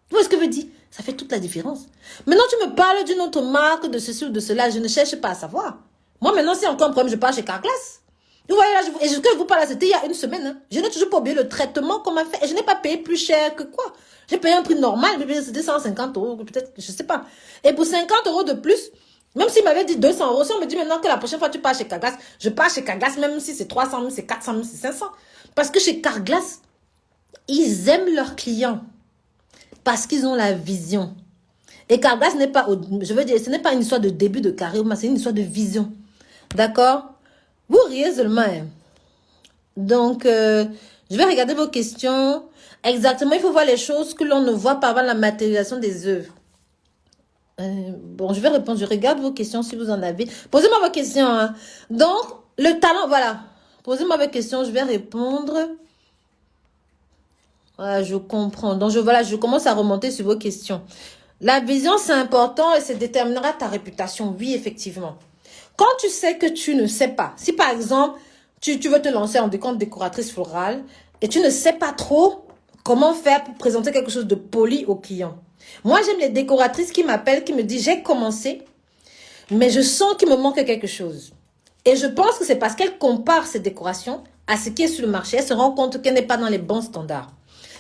Vous voyez ce que je veux dire? Ça fait toute la différence. Maintenant, tu me parles d'une autre marque, de ceci ou de cela. Je ne cherche pas à savoir. Moi, maintenant, si encore un problème, je pars chez Carglass. Vous voyez là, et ce que je vous parle, c'était il y a une semaine. Hein. Je n'ai toujours pas oublié le traitement qu'on m'a fait. Et je n'ai pas payé plus cher que quoi. J'ai payé un prix normal, c'était 150 euros, peut-être, je ne sais pas. Et pour 50 euros de plus, même s'il m'avait dit 200 euros, si on me dit maintenant que la prochaine fois tu pars chez Carglass, je pars chez Carglass, même si c'est 300 000, c'est 400 000, c'est 500. Parce que chez Carglass, ils aiment leurs clients. Parce qu'ils ont la vision. Et Carglass n'est pas, je veux dire, ce n'est pas une histoire de début de carrière, mais c'est une histoire de vision. D'accord? Vous riez seulement. Hein. Donc, je vais regarder vos questions. Exactement, il faut voir les choses que l'on ne voit pas avant la matérialisation des œuvres. Bon, je vais répondre. Je regarde vos questions si vous en avez. Posez-moi vos questions. Hein. Donc, le talent, voilà. Posez-moi vos questions, je vais répondre. Voilà, je comprends. Donc, je commence à remonter sur vos questions. La vision, c'est important et ça déterminera ta réputation. Oui, effectivement. Quand tu sais que tu ne sais pas, si par exemple, tu veux te lancer en compte décoratrice florale et tu ne sais pas trop comment faire pour présenter quelque chose de poli au client. Moi, j'aime les décoratrices qui m'appellent, qui me disent, j'ai commencé, mais je sens qu'il me manque quelque chose. Et je pense que c'est parce qu'elle compare ses décorations à ce qui est sur le marché. Elle se rend compte qu'elle n'est pas dans les bons standards.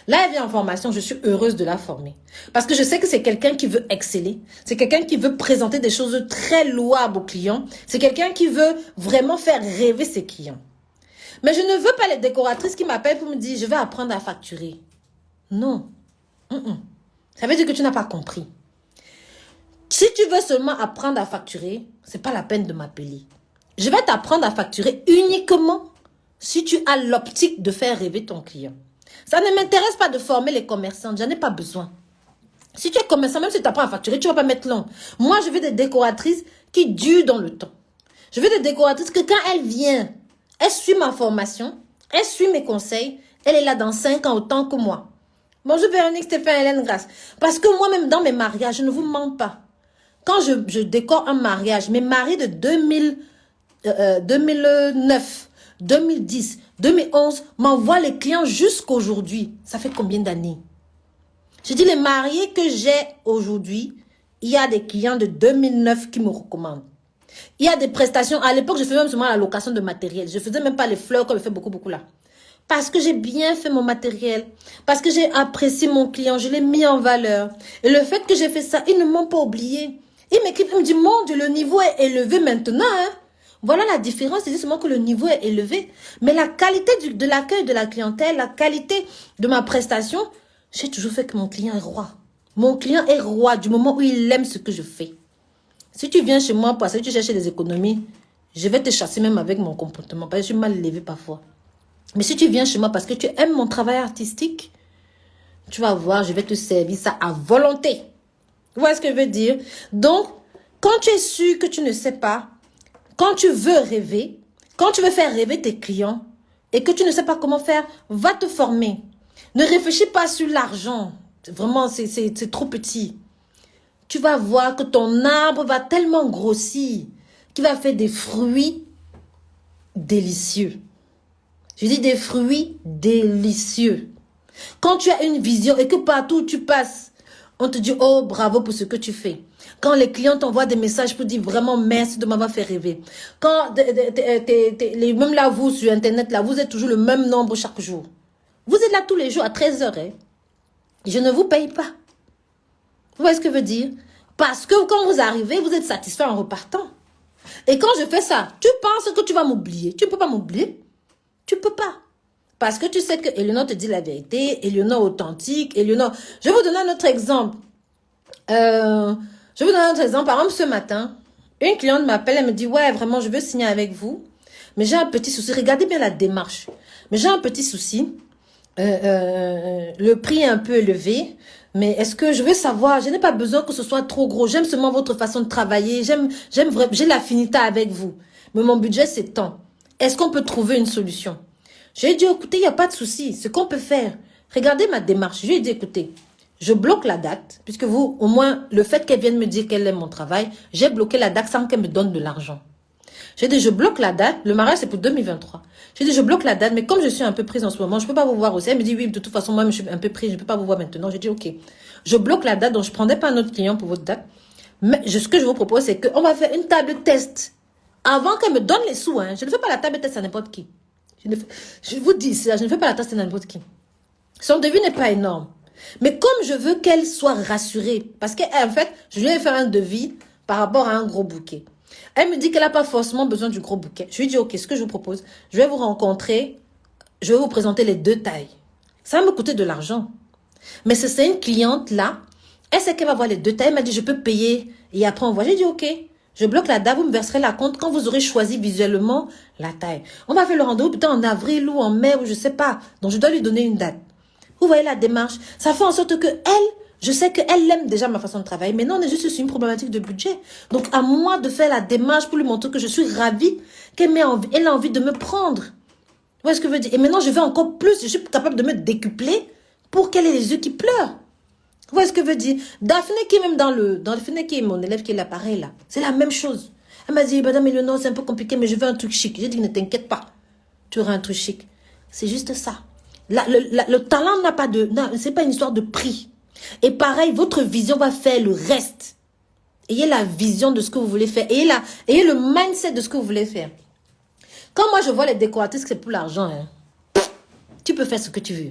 Là, elle vient en formation, je suis heureuse de la former. Parce que je sais que c'est quelqu'un qui veut exceller. C'est quelqu'un qui veut présenter des choses très louables aux clients. C'est quelqu'un qui veut vraiment faire rêver ses clients. Mais je ne veux pas les décoratrices qui m'appellent pour me dire, je vais apprendre à facturer. Non. Ça veut dire que tu n'as pas compris. Si tu veux seulement apprendre à facturer, c'est pas la peine de m'appeler. Je vais t'apprendre à facturer uniquement si tu as l'optique de faire rêver ton client. Ça ne m'intéresse pas de former les commerçants. J'en ai pas besoin. Si tu es commerçant, même si tu apprends à facturer, tu ne vas pas mettre long. Moi, je veux des décoratrices qui durent dans le temps. Je veux des décoratrices que quand elle vient, elle suit ma formation, elle suit mes conseils, elle est là dans 5 ans autant que moi. Bonjour Véronique, Stéphane, Hélène, Grâce. Parce que moi-même, dans mes mariages, je ne vous mens pas. Quand je décore un mariage, mes maris de 2009, 2010, 2011 m'envoient les clients jusqu'aujourd'hui. Ça fait combien d'années? Je dis les mariés que j'ai aujourd'hui, il y a des clients de 2009 qui me recommandent. Il y a des prestations. À l'époque, je faisais même seulement la location de matériel. Je ne faisais même pas les fleurs comme je fais beaucoup là. Parce que j'ai bien fait mon matériel. Parce que j'ai apprécié mon client. Je l'ai mis en valeur. Et le fait que j'ai fait ça, ils ne m'ont pas oublié. Ils m'écrivent, ils me disent, mon Dieu, le niveau est élevé maintenant. Hein? Voilà la différence. C'est seulement que le niveau est élevé. Mais la qualité de l'accueil de la clientèle, la qualité de ma prestation, j'ai toujours fait que mon client est roi. Mon client est roi du moment où il aime ce que je fais. Si tu viens chez moi parce que tu cherches des économies, je vais te chasser même avec mon comportement. Parce que je suis mal élevée parfois. Mais si tu viens chez moi parce que tu aimes mon travail artistique, tu vas voir, je vais te servir ça à volonté. Vous voyez ce que je veux dire? Donc, quand tu es sûr que tu ne sais pas, quand tu veux rêver, quand tu veux faire rêver tes clients et que tu ne sais pas comment faire, va te former. Ne réfléchis pas sur l'argent. Vraiment, c'est trop petit. Tu vas voir que ton arbre va tellement grossir qu'il va faire des fruits délicieux. Je dis des fruits délicieux. Quand tu as une vision et que partout où tu passes, on te dit, oh, bravo pour ce que tu fais. Quand les clients t'envoient des messages pour dire vraiment merci de m'avoir fait rêver. Quand, même là, vous, sur Internet, là, vous êtes toujours le même nombre chaque jour. Vous êtes là tous les jours à 13h. Hein? Je ne vous paye pas. Vous voyez ce que je veux dire? Parce que quand vous arrivez, vous êtes satisfait en repartant. Et quand je fais ça, tu penses que tu vas m'oublier. Tu ne peux pas m'oublier. Tu ne peux pas. Parce que tu sais que Eleonore te dit la vérité, Eleonore authentique, Eleonore... Je vais vous donner un autre exemple. Par exemple, ce matin, une cliente m'appelle, elle me dit, ouais, vraiment, je veux signer avec vous. Mais j'ai un petit souci. Regardez bien la démarche. Mais j'ai un petit souci. Le prix est un peu élevé. Mais est-ce que je veux savoir, je n'ai pas besoin que ce soit trop gros. J'aime seulement votre façon de travailler. J'ai l'affinité avec vous. Mais mon budget, c'est tant. Est-ce qu'on peut trouver une solution? J'ai dit, écoutez, il n'y a pas de souci. Ce qu'on peut faire, regardez ma démarche. Je lui ai dit, écoutez, je bloque la date, puisque vous, au moins, le fait qu'elle vienne me dire qu'elle aime mon travail, j'ai bloqué la date sans qu'elle me donne de l'argent. J'ai dit, je bloque la date. Le mariage, c'est pour 2023. J'ai dit, je bloque la date, mais comme je suis un peu prise en ce moment, je ne peux pas vous voir aussi. Elle me dit, oui, de toute façon, moi, je suis un peu prise, je ne peux pas vous voir maintenant. J'ai dit, ok. Je bloque la date, donc je ne prendrai pas un autre client pour votre date. Mais ce que je vous propose, c'est qu'on va faire une table test. Avant qu'elle me donne les sous, hein. Je ne fais pas la table test à n'importe qui. Je vous dis ça, je ne fais pas la test à n'importe qui. Son devis n'est pas énorme. Mais comme je veux qu'elle soit rassurée, parce qu'en fait, je lui ai fait un devis par rapport à un gros bouquet. Elle me dit qu'elle n'a pas forcément besoin du gros bouquet. Je lui dis, ok, ce que je vous propose, je vais vous rencontrer, je vais vous présenter les 2 tailles. Ça va me coûter de l'argent. Mais c'est une cliente là, elle sait qu'elle va voir les 2 tailles, elle m'a dit, je peux payer, et après on voit. J'ai dit, ok, je bloque la date, vous me verserez la compte quand vous aurez choisi visuellement la taille. On va faire le rendez-vous peut-être en avril ou en mai, ou je ne sais pas. Donc je dois lui donner une date. Vous voyez la démarche? Ça fait en sorte que elle, je sais qu'elle aime déjà ma façon de travailler. Mais non, on est juste sur une problématique de budget. Donc, à moi de faire la démarche pour lui montrer que je suis ravie, qu'elle a envie de me prendre. Vous voyez ce que je veux dire? Et maintenant, je vais encore plus. Je suis capable de me décupler pour qu'elle ait les yeux qui pleurent. Vous voyez ce que je veux dire? Daphné qui est même Daphné qui est mon élève qui est l'appareil là. C'est la même chose. Elle m'a dit, Madame Eleonore, c'est un peu compliqué, mais je veux un truc chic. J'ai dit, ne t'inquiète pas. Tu auras un truc chic. C'est juste ça. Le talent n'a pas de... C'est pas une histoire de prix. Et pareil, votre vision va faire le reste. Ayez la vision de ce que vous voulez faire. Ayez le mindset de ce que vous voulez faire. Quand moi je vois les décoratrices, c'est pour l'argent. Hein. Tu peux faire ce que tu veux.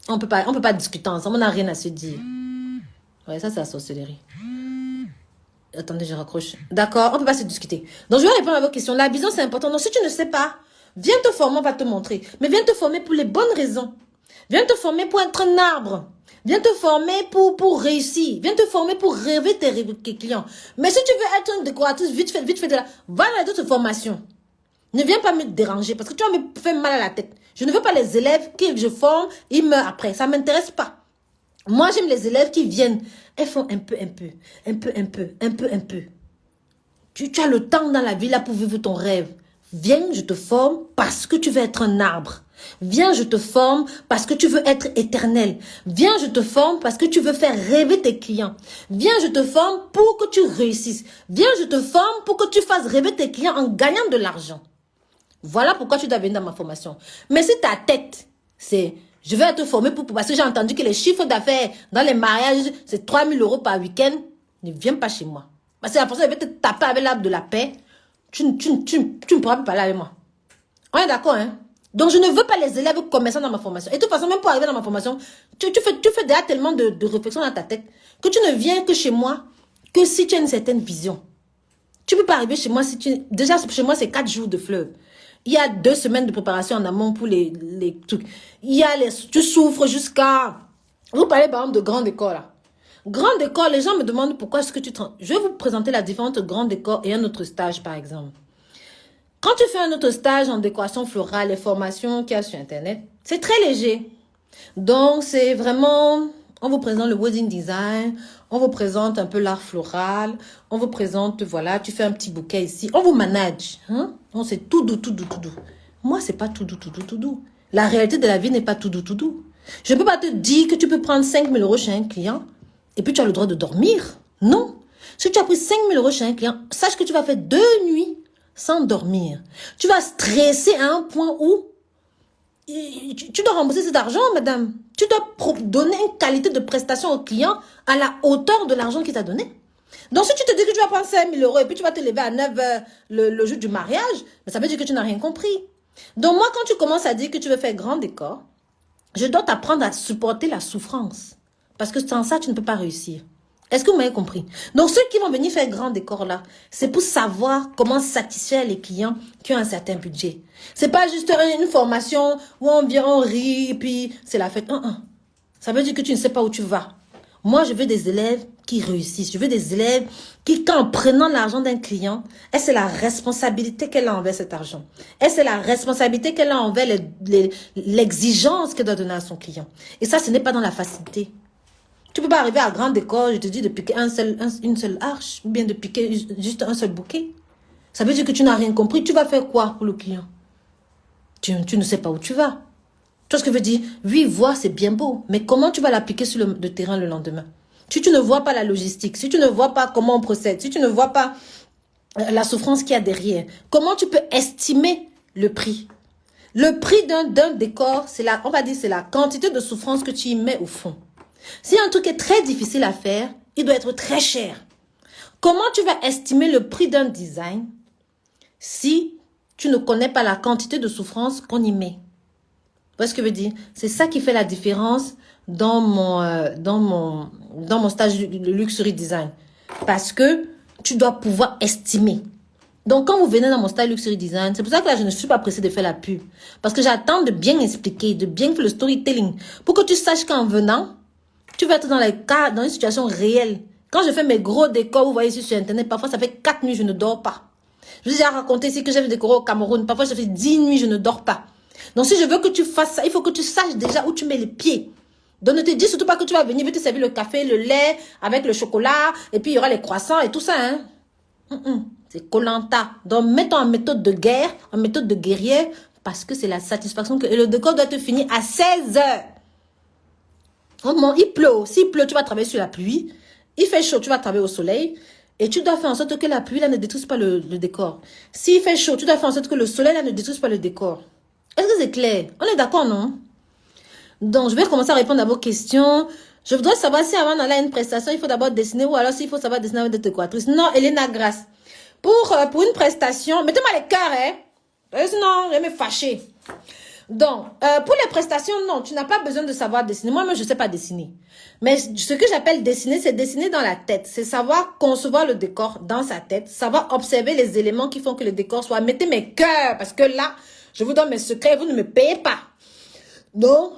On peut pas discuter ensemble. On n'a rien à se dire. Ouais, ça c'est la sorcellerie. Attendez, je raccroche. D'accord, on peut pas se discuter. Donc je vais répondre à vos questions. La vision c'est important. Donc si tu ne sais pas, viens te former, on va te montrer. Mais viens te former pour les bonnes raisons. Viens te former pour être un arbre. Viens te former pour réussir. Viens te former pour rêver tes clients. Mais si tu veux être une décoratrice, vite fait de là, va dans d'autres formations. Ne viens pas me déranger parce que tu vas me faire mal à la tête. Je ne veux pas les élèves que je forme, ils meurent après. Ça ne m'intéresse pas. Moi, j'aime les élèves qui viennent. Elles font un peu. Tu as le temps dans la vie là pour vivre ton rêve. Viens, je te forme parce que tu veux être un arbre. Viens, je te forme parce que tu veux être éternel. Viens, je te forme parce que tu veux faire rêver tes clients. Viens, je te forme pour que tu réussisses. Viens, je te forme pour que tu fasses rêver tes clients en gagnant de l'argent. Voilà pourquoi tu dois venir dans ma formation. Mais si ta tête, c'est... Je vais te former parce que j'ai entendu que les chiffres d'affaires dans les mariages, c'est 3 000 € par week-end. Ne viens pas chez moi. Parce que la personne va te taper avec l'arbre de la paix. Tu ne pourras plus parler avec moi. On est d'accord, hein? Donc, je ne veux pas les élèves commerçants dans ma formation. Et de toute façon, même pour arriver dans ma formation, tu fais déjà tellement de réflexions dans ta tête que tu ne viens que chez moi que si tu as une certaine vision. Tu ne peux pas arriver chez moi si tu... Déjà, chez moi, c'est 4 jours de fleuve. Il y a 2 semaines de préparation en amont pour les trucs. Tu souffres jusqu'à... Vous parlez par exemple de grande école là. Grande école, les gens me demandent pourquoi est-ce que tu... Je vais vous présenter la différence entre grande école et un autre stage par exemple. Quand tu fais un autre stage en décoration florale, les formations qu'il y a sur internet, c'est très léger. Donc c'est vraiment... On vous présente le wedding design, on vous présente un peu l'art floral, on vous présente, voilà, tu fais un petit bouquet ici, on vous manage. Hein? Non, c'est tout doux. Moi, c'est pas tout doux. La réalité de la vie n'est pas tout doux. Je ne peux pas te dire que tu peux prendre 5 000 € chez un client et puis tu as le droit de dormir. Non. Si tu as pris 5 000 € chez un client, sache que tu vas faire 2 nuits sans dormir. Tu vas stresser à un point où tu dois rembourser cet argent, madame. Tu dois donner une qualité de prestation au client à la hauteur de l'argent qu'il t'a donné. Donc, si tu te dis que tu vas prendre 5 000 € et puis tu vas te lever à 9 h le jour du mariage, ça veut dire que tu n'as rien compris. Donc, moi, quand tu commences à dire que tu veux faire grand décor, je dois t'apprendre à supporter la souffrance. Parce que sans ça, tu ne peux pas réussir. Est-ce que vous m'avez compris? Donc, ceux qui vont venir faire grand décor là, c'est pour savoir comment satisfaire les clients qui ont un certain budget. C'est pas juste une formation où on vient, on rit, et puis c'est la fête. Ça veut dire que tu ne sais pas où tu vas. Moi, je veux des élèves qui réussissent. Je veux des élèves qui, en prenant l'argent d'un client, c'est la responsabilité qu'elle a envers cet argent. C'est la responsabilité qu'elle a envers l'exigence qu'elle doit donner à son client. Et ça, ce n'est pas dans la facilité. Tu ne peux pas arriver à grande école, je te dis, de piquer une seule arche, ou bien de piquer juste un seul bouquet. Ça veut dire que tu n'as rien compris. Tu vas faire quoi pour le client? Tu ne sais pas où tu vas. Tu vois ce que je veux dire? Oui, voir, c'est bien beau. Mais comment tu vas l'appliquer sur le terrain le lendemain? Si tu ne vois pas la logistique, si tu ne vois pas comment on procède, si tu ne vois pas la souffrance qu'il y a derrière, comment tu peux estimer le prix? Le prix d'un décor, on va dire, c'est la quantité de souffrance que tu y mets au fond. Si un truc est très difficile à faire, il doit être très cher. Comment tu vas estimer le prix d'un design si tu ne connais pas la quantité de souffrance qu'on y met? Vous voyez ce que je veux dire? C'est ça qui fait la différence dans mon stage de luxury design. Parce que tu dois pouvoir estimer. Donc, quand vous venez dans mon stage luxury design, c'est pour ça que là, je ne suis pas pressée de faire la pub. Parce que j'attends de bien expliquer, de bien faire le storytelling. Pour que tu saches qu'en venant, tu vas être dans une situation réelle. Quand je fais mes gros décors, vous voyez ici sur Internet, parfois ça fait 4 nuits, je ne dors pas. Je vous ai déjà raconté ici que j'ai fait décorer au Cameroun. Parfois, ça fait 10 nuits, je ne dors pas. Donc, si je veux que tu fasses ça, il faut que tu saches déjà où tu mets les pieds. Donc, ne te dis surtout pas que tu vas venir, je vais te servir le café, le lait, avec le chocolat, et puis il y aura les croissants et tout ça, hein. C'est Koh-Lanta. Donc, mets-toi en méthode de guerre, en méthode de guerrier, parce que c'est la satisfaction que... Et le décor doit te finir à 16 heures. Il pleut. S'il pleut, tu vas travailler sur la pluie. Il fait chaud, tu vas travailler au soleil. Et tu dois faire en sorte que la pluie, là, ne détruise pas le décor. S'il fait chaud, tu dois faire en sorte que le soleil, là, ne détruise pas le décor. Est-ce que c'est clair? On est d'accord, non? Donc, je vais commencer à répondre à vos questions. Je voudrais savoir si avant d'aller à une prestation, il faut d'abord dessiner ou alors s'il faut savoir dessiner avec des décoratrices. Non, Elena Grasse. Pour une prestation, mettez-moi les cœurs, hein. Sinon, je vais me fâcher. Donc, pour les prestations, non, tu n'as pas besoin de savoir dessiner. Moi-même, je ne sais pas dessiner. Mais ce que j'appelle dessiner, c'est dessiner dans la tête. C'est savoir concevoir le décor dans sa tête, savoir observer les éléments qui font que le décor soit... Mettez mes cœurs, parce que là, je vous donne mes secrets, vous ne me payez pas. Donc,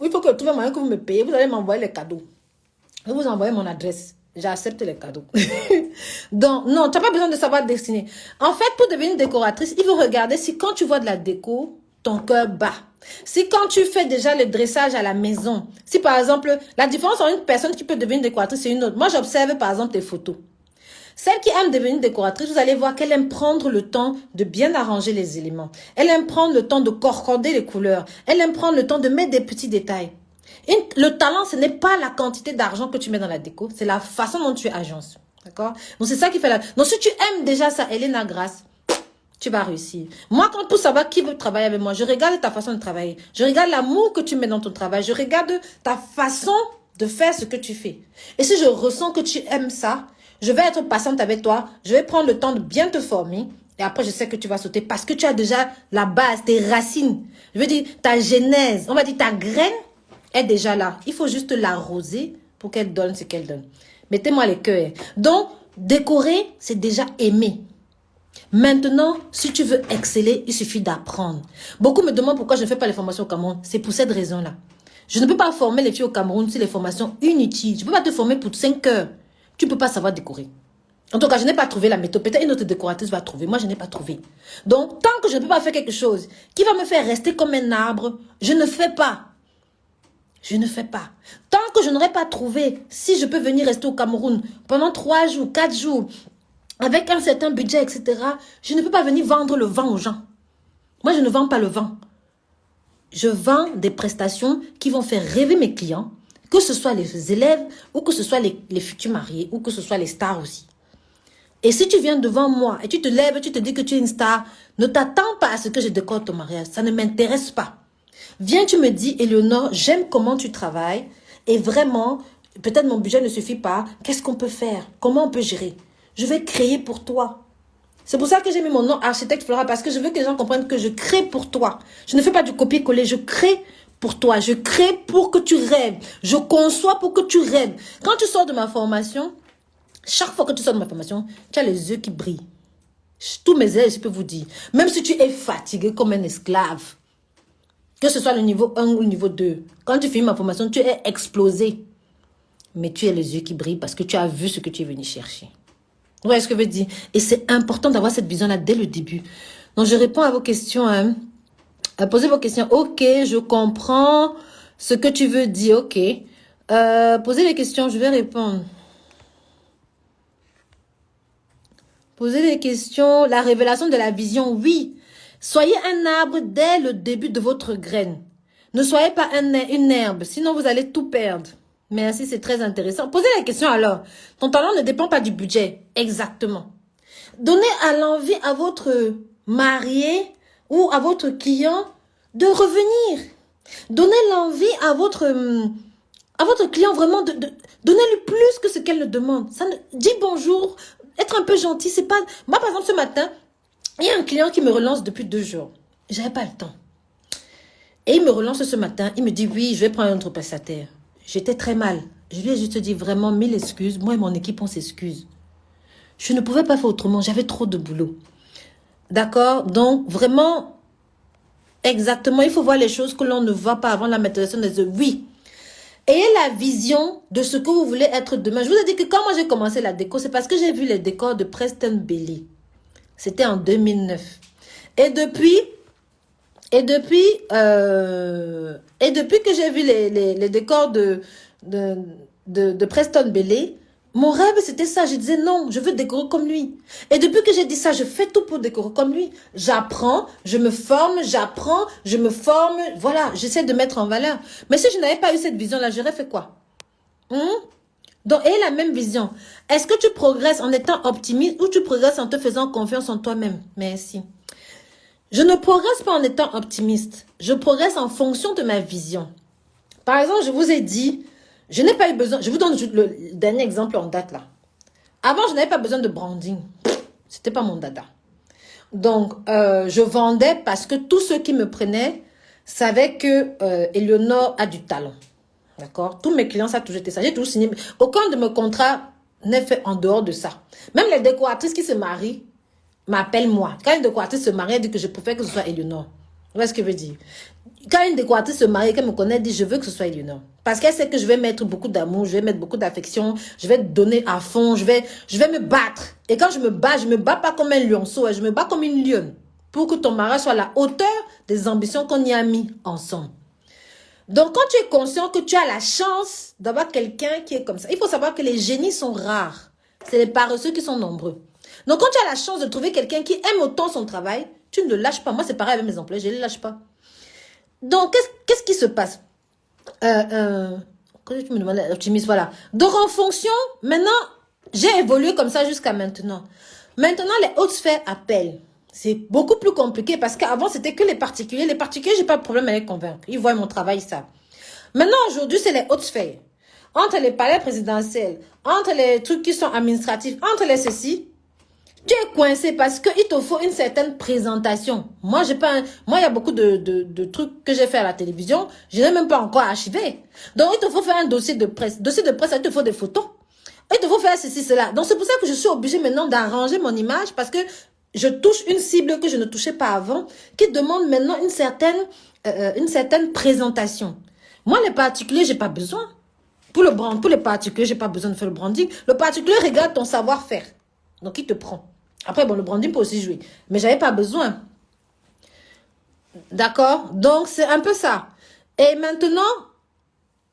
il faut que je trouve un moyen que vous me payez. Vous allez m'envoyer les cadeaux. Je vais vous envoyer mon adresse. J'accepte les cadeaux. Donc, non, tu n'as pas besoin de savoir dessiner. En fait, pour devenir décoratrice, il faut regarder si quand tu vois de la déco, ton cœur bat. Si quand tu fais déjà le dressage à la maison, si par exemple, la différence entre une personne qui peut devenir décoratrice et une autre. Moi, j'observe par exemple tes photos. Celle qui aime devenir décoratrice, vous allez voir qu'elle aime prendre le temps de bien arranger les éléments. Elle aime prendre le temps de corcorder les couleurs. Elle aime prendre le temps de mettre des petits détails. Le talent, ce n'est pas la quantité d'argent que tu mets dans la déco, c'est la façon dont tu agences. D'accord? Donc, c'est ça qui fait la... Donc, si tu aimes déjà ça, Elena Grasse, tu vas réussir. Moi, quand pour savoir qui veut travailler avec moi, je regarde ta façon de travailler. Je regarde l'amour que tu mets dans ton travail. Je regarde ta façon de faire ce que tu fais. Et si je ressens que tu aimes ça, je vais être patiente avec toi. Je vais prendre le temps de bien te former. Et après, je sais que tu vas sauter parce que tu as déjà la base, tes racines. Je veux dire, ta genèse, on va dire ta graine est déjà là. Il faut juste l'arroser pour qu'elle donne ce qu'elle donne. Mettez-moi les cœurs. Donc, décorer, c'est déjà aimer. Maintenant, si tu veux exceller, il suffit d'apprendre. Beaucoup me demandent pourquoi je ne fais pas les formations au Cameroun. C'est pour cette raison-là. Je ne peux pas former les filles au Cameroun sur les formations inutiles. Je ne peux pas te former pour 5 heures. Tu ne peux pas savoir décorer. En tout cas, je n'ai pas trouvé la méthode. Peut-être une autre décoratrice va trouver. Moi, je n'ai pas trouvé. Donc, tant que je ne peux pas faire quelque chose qui va me faire rester comme un arbre, je ne fais pas. Je ne fais pas. Tant que je n'aurai pas trouvé si je peux venir rester au Cameroun pendant 3 jours, 4 jours, avec un certain budget, etc., je ne peux pas venir vendre le vent aux gens. Moi, je ne vends pas le vent. Je vends des prestations qui vont faire rêver mes clients, que ce soit les élèves, ou que ce soit les futurs mariés, ou que ce soit les stars aussi. Et si tu viens devant moi et tu te lèves, tu te dis que tu es une star, ne t'attends pas à ce que je décore ton mariage. Ça ne m'intéresse pas. Viens, tu me dis, Éléonore, j'aime comment tu travailles. Et vraiment, peut-être mon budget ne suffit pas. Qu'est-ce qu'on peut faire? Comment on peut gérer? Je vais créer pour toi. C'est pour ça que j'ai mis mon nom architecte floral, parce que je veux que les gens comprennent que je crée pour toi. Je ne fais pas du copier-coller, je crée pour toi. Je crée pour que tu rêves. Je conçois pour que tu rêves. Quand tu sors de ma formation, chaque fois que tu sors de ma formation, tu as les yeux qui brillent. Tous mes élèves, je peux vous dire. Même si tu es fatigué comme un esclave, que ce soit le niveau 1 ou le niveau 2, quand tu finis ma formation, tu es explosé. Mais tu as les yeux qui brillent parce que tu as vu ce que tu es venu chercher. Vous voyez ce que je veux dire? Et c'est important d'avoir cette vision-là dès le début. Donc, je réponds à vos questions. Posez vos questions. Ok, je comprends ce que tu veux dire. Ok. Posez les questions, je vais répondre. Posez les questions. La révélation de la vision, oui. Soyez un arbre dès le début de votre graine. Ne soyez pas une herbe, sinon vous allez tout perdre. Merci, c'est très intéressant. Posez la question alors. Ton talent ne dépend pas du budget. Exactement. Donnez à l'envie à votre marié ou à votre client de revenir. Donnez l'envie à votre client vraiment de donnez-lui plus que ce qu'elle le demande. Dis bonjour, être un peu gentil, c'est pas... Moi, par exemple, ce matin, il y a un client qui me relance depuis 2 jours. J'avais pas le temps. Et il me relance ce matin. Il me dit, oui, je vais prendre un autre prestataire. J'étais très mal. Je lui ai juste dit vraiment 1000 excuses. Moi et mon équipe, on s'excuse. Je ne pouvais pas faire autrement. J'avais trop de boulot. D'accord? Donc, vraiment, exactement, il faut voir les choses que l'on ne voit pas avant la manifestation des œuvres. Oui. Ayez la vision de ce que vous voulez être demain. Je vous ai dit que quand moi j'ai commencé la déco, c'est parce que j'ai vu les décors de Preston Bailey. C'était en 2009. Et depuis, Et depuis que j'ai vu les décors de Preston Bailey, mon rêve, c'était ça. Je disais, non, je veux décorer comme lui. Et depuis que j'ai dit ça, je fais tout pour décorer comme lui. J'apprends, je me forme, j'apprends, je me forme. Voilà, j'essaie de mettre en valeur. Mais si je n'avais pas eu cette vision-là, j'aurais fait quoi? Donc, aie la même vision. Est-ce que tu progresses en étant optimiste ou tu progresses en te faisant confiance en toi-même? Merci. Je ne progresse pas en étant optimiste. Je progresse en fonction de ma vision. Par exemple, je vous ai dit, je n'ai pas eu besoin, je vous donne le dernier exemple en date là. Avant, je n'avais pas besoin de branding. C'était pas mon dada. Donc, je vendais parce que tous ceux qui me prenaient savaient que Eleonore a du talent. D'accord? Tous mes clients, ça a toujours été ça. J'ai toujours signé. Aucun de mes contrats n'est fait en dehors de ça. Même les décoratrices qui se marient m'appellent moi. Quand une décoratrice se marie, elle dit que je préfère que ce soit Eleonore. Vous voyez ce que je veux dire? Quand une décoratrice se marie, qu'elle me connaît, elle dit je veux que ce soit Eleonore. Parce qu'elle sait que je vais mettre beaucoup d'amour, je vais mettre beaucoup d'affection, je vais donner à fond, je vais me battre. Et quand je me bats pas comme un lionceau, je me bats comme une lionne. Pour que ton mariage soit à la hauteur des ambitions qu'on y a mis ensemble. Donc, quand tu es conscient que tu as la chance d'avoir quelqu'un qui est comme ça, il faut savoir que les génies sont rares. C'est les paresseux qui sont nombreux. Donc, quand tu as la chance de trouver quelqu'un qui aime autant son travail, tu ne le lâches pas. Moi, c'est pareil avec mes employés, je ne les lâche pas. Donc, qu'est-ce qui se passe? Quand tu me demandes l'optimisme, voilà. Donc, en fonction, maintenant, j'ai évolué comme ça jusqu'à maintenant. Maintenant, les hautes sphères appellent. C'est beaucoup plus compliqué parce qu'avant, c'était que les particuliers. Les particuliers, j'ai pas de problème à les convaincre. Ils voient mon travail, ça. Maintenant, aujourd'hui, c'est les hautes sphères. Entre les palais présidentiels, entre les trucs qui sont administratifs, entre les ceci, tu es coincé parce qu'il te faut une certaine présentation. Moi, il y a beaucoup de trucs que j'ai fait à la télévision. Je n'ai même pas encore archivé. Donc, il te faut faire un dossier de presse. Dossier de presse, il te faut des photos. Il te faut faire ceci, cela. Donc, c'est pour ça que je suis obligée maintenant d'arranger mon image parce que je touche une cible que je ne touchais pas avant, qui demande maintenant une certaine présentation. Moi, les particuliers, j'ai pas besoin. Pour les particuliers, j'ai pas besoin de faire le branding. Le particulier regarde ton savoir-faire. Donc, il te prend. Après, bon, le branding peut aussi jouer. Mais j'avais pas besoin. D'accord? Donc, c'est un peu ça. Et maintenant,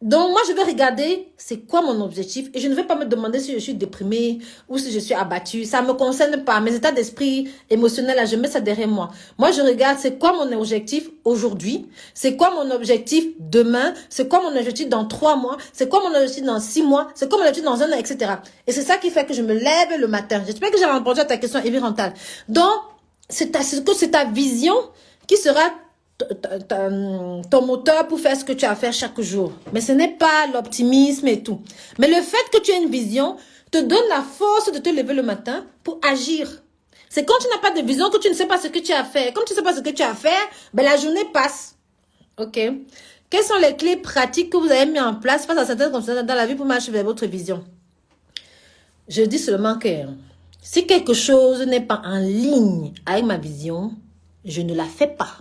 donc moi, je vais regarder c'est quoi mon objectif. Et je ne vais pas me demander si je suis déprimée ou si je suis abattue. Ça ne me concerne pas. Mes états d'esprit émotionnels, là, je mets ça derrière moi. Moi, je regarde c'est quoi mon objectif aujourd'hui. C'est quoi mon objectif demain. C'est quoi mon objectif dans 3 mois. C'est quoi mon objectif dans 6 mois. C'est quoi mon objectif dans 1 an, etc. Et c'est ça qui fait que je me lève le matin. J'espère que j'ai répondu à ta question, Evie Rental. Donc, c'est ta vision qui sera ton moteur pour faire ce que tu as à faire chaque jour. Mais ce n'est pas l'optimisme et tout. Mais le fait que tu aies une vision te donne la force de te lever le matin pour agir. C'est quand tu n'as pas de vision que tu ne sais pas ce que tu as à faire. Quand tu ne sais pas ce que tu as à faire, ben la journée passe. Ok. Quelles sont les clés pratiques que vous avez mis en place face à certaines conditions dans la vie pour marcher vers votre vision? Je dis seulement que si quelque chose n'est pas en ligne avec ma vision, je ne la fais pas.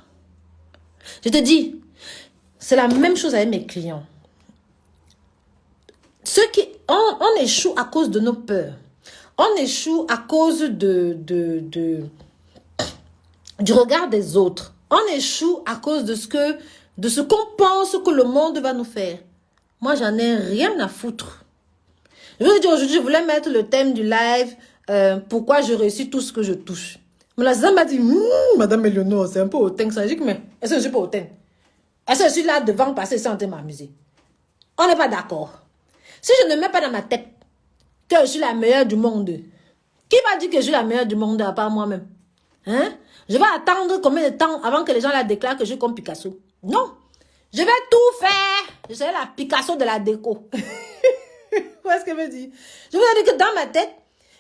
Je te dis, c'est la même chose avec mes clients. On échoue à cause de nos peurs. On échoue à cause du regard des autres. On échoue à cause de ce qu'on pense que le monde va nous faire. Moi, j'en ai rien à foutre. Je vous dis aujourd'hui, je voulais mettre le thème du live, pourquoi je réussis tout ce que je touche. Mais la Zama m'a dit, Madame Eleonore, c'est un peu hautain que ça. J'ai dit, mais est-ce que je suis pas hautain? Est-ce que je suis là devant passer sans m'amuser? On n'est pas d'accord. Si je ne mets pas dans ma tête que je suis la meilleure du monde, qui va dire que je suis la meilleure du monde à part moi-même? Hein? Je vais attendre combien de temps avant que les gens la déclarent que je suis comme Picasso? Non. Je vais tout faire. Je serai la Picasso de la déco. Qu'est-ce que je veux dire? Je veux dire que dans ma tête,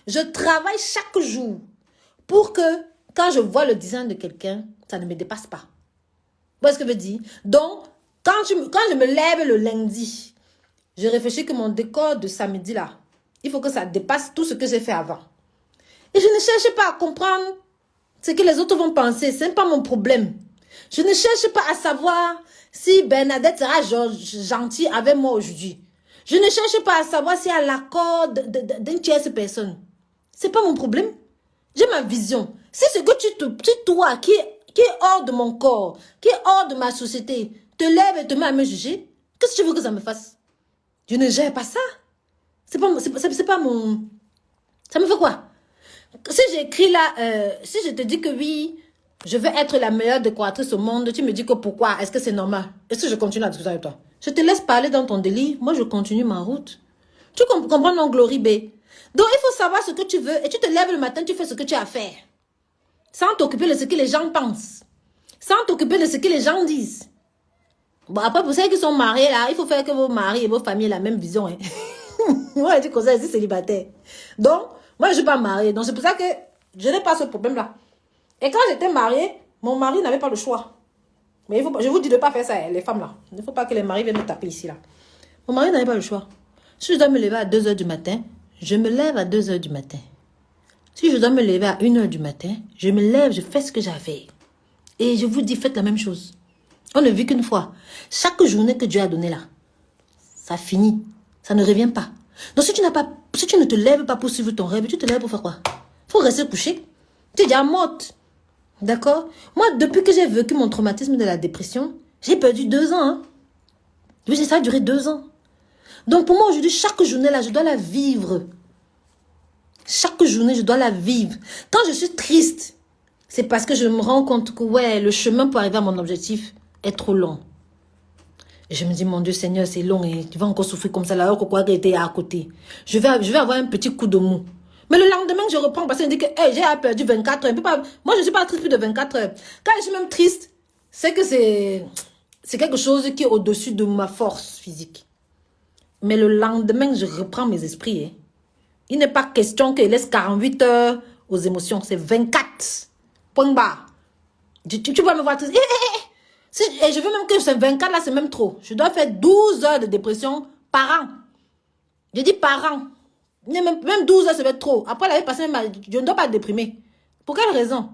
je travaille chaque jour pour que quand je vois le design de quelqu'un, ça ne me dépasse pas. Vous voyez ce que je veux dire? Donc, quand je me lève le lundi, je réfléchis que mon décor de samedi là, il faut que ça dépasse tout ce que j'ai fait avant. Et je ne cherche pas à comprendre ce que les autres vont penser. Ce n'est pas mon problème. Je ne cherche pas à savoir si Bernadette sera gentille avec moi aujourd'hui. Je ne cherche pas à savoir si elle a l'accord d'une tierce personne. Ce n'est pas mon problème. J'ai ma vision. C'est ce que toi qui est hors de mon corps, qui est hors de ma société, te lève et te met à me juger, qu'est-ce que tu veux que ça me fasse? Je ne gère pas ça. C'est pas mon... Ça me fait quoi? Si j'écris là, si je te dis que oui, je veux être la meilleure décoratrice au monde, tu me dis que pourquoi? Est-ce que c'est normal? Est-ce que je continue à discuter avec toi? Je te laisse parler dans ton délire, moi je continue ma route. Tu comprends mon glory, B? Donc il faut savoir ce que tu veux et tu te lèves le matin, tu fais ce que tu as à faire. Sans t'occuper de ce que les gens pensent. Sans t'occuper de ce que les gens disent. Bon, après, pour ceux qui sont mariés, là, il faut faire que vos maris et vos familles aient la même vision. Hein. Moi, je dis comme ça, je suis célibataire. Donc, moi, je ne suis pas mariée. Donc, c'est pour ça que je n'ai pas ce problème-là. Et quand j'étais mariée, mon mari n'avait pas le choix. Mais il faut, je vous dis de ne pas faire ça, hein, les femmes, là. Il ne faut pas que les maris viennent me taper ici, là. Mon mari n'avait pas le choix. Si je dois me lever à 2 h du matin, je me lève à 2 h du matin. Si je dois me lever à 1 h du matin, je me lève, je fais ce que j'ai à faire. Et je vous dis, faites la même chose. On ne vit qu'une fois. Chaque journée que Dieu a donnée là, ça finit. Ça ne revient pas. Donc si tu ne te lèves pas pour suivre ton rêve, tu te lèves pour faire quoi? Il faut rester couché. Tu es déjà morte. D'accord? Moi, depuis que j'ai vécu mon traumatisme de la dépression, j'ai perdu 2 ans. Hein? Oui, ça a duré 2 ans. Donc pour moi, aujourd'hui, chaque journée là, je dois la vivre. Chaque journée, je dois la vivre. Quand je suis triste, c'est parce que je me rends compte que ouais, le chemin pour arriver à mon objectif est trop long. Et je me dis, mon Dieu Seigneur, c'est long et tu vas encore souffrir comme ça, alors que quoi que était à côté. Je vais avoir un petit coup de mou. Mais le lendemain, je reprends parce que je dis que hey, j'ai perdu 24 heures. Moi, je ne suis pas triste plus de 24 heures. Quand je suis même triste, c'est que c'est quelque chose qui est au-dessus de ma force physique. Mais le lendemain, je reprends mes esprits. Hein. Il n'est pas question qu'il laisse 48 heures aux émotions. C'est 24. Point barre. Tu vas me voir triste. Et je veux même que ce 24 là, c'est même trop. Je dois faire 12 heures de dépression par an. Je dis par an. Même 12 heures, ça va être trop. Après l'année passée, je ne dois pas déprimer. Pour quelle raison?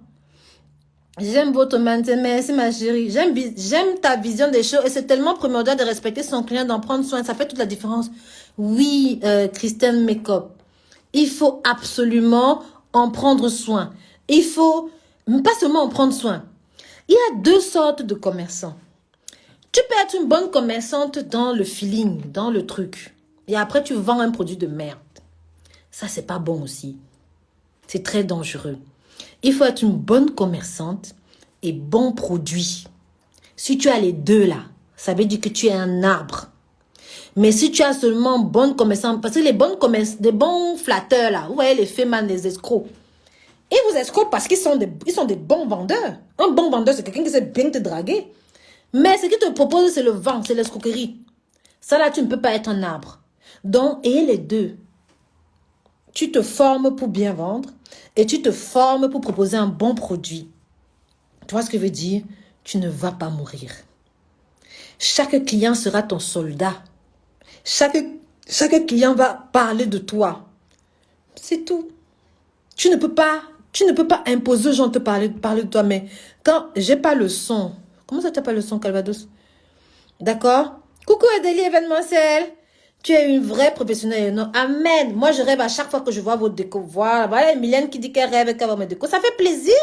J'aime votre maintien. Merci ma chérie. J'aime ta vision des choses. Et c'est tellement primordial de respecter son client, d'en prendre soin. Ça fait toute la différence. Oui, Christine Makeup. Il faut absolument en prendre soin. Il faut pas seulement en prendre soin. Il y a 2 sortes de commerçants. Tu peux être une bonne commerçante dans le feeling, dans le truc. Et après, tu vends un produit de merde. Ça, c'est pas bon aussi. C'est très dangereux. Il faut être une bonne commerçante et bon produit. Si tu as les deux là, ça veut dire que tu es un arbre. Mais si tu as seulement bonne commerçante, parce que les bons flatteurs là, vous voyez les fémans, les escrocs, ils vous escroquent parce qu'ils sont des bons vendeurs. Un bon vendeur, c'est quelqu'un qui sait bien te draguer. Mais ce qu'il te propose, c'est le vent, c'est l'escroquerie. Ça là, tu ne peux pas être un arbre. Donc, ayez les deux. Tu te formes pour bien vendre et tu te formes pour proposer un bon produit. Tu vois ce que je veux dire? Tu ne vas pas mourir. Chaque client sera ton soldat. Chaque client va parler de toi. C'est tout. Tu ne peux pas imposer aux gens de te parler de toi. Mais quand j'ai pas le son, comment ça tu n'as pas le son, Calvados? D'accord? Coucou Adélie événementiel. Tu es une vraie professionnelle. Non, amen. Moi, je rêve à chaque fois que je vois vos décos. Voilà, Mylène qui dit qu'elle rêve qu'elle voit mes décos. Ça fait plaisir.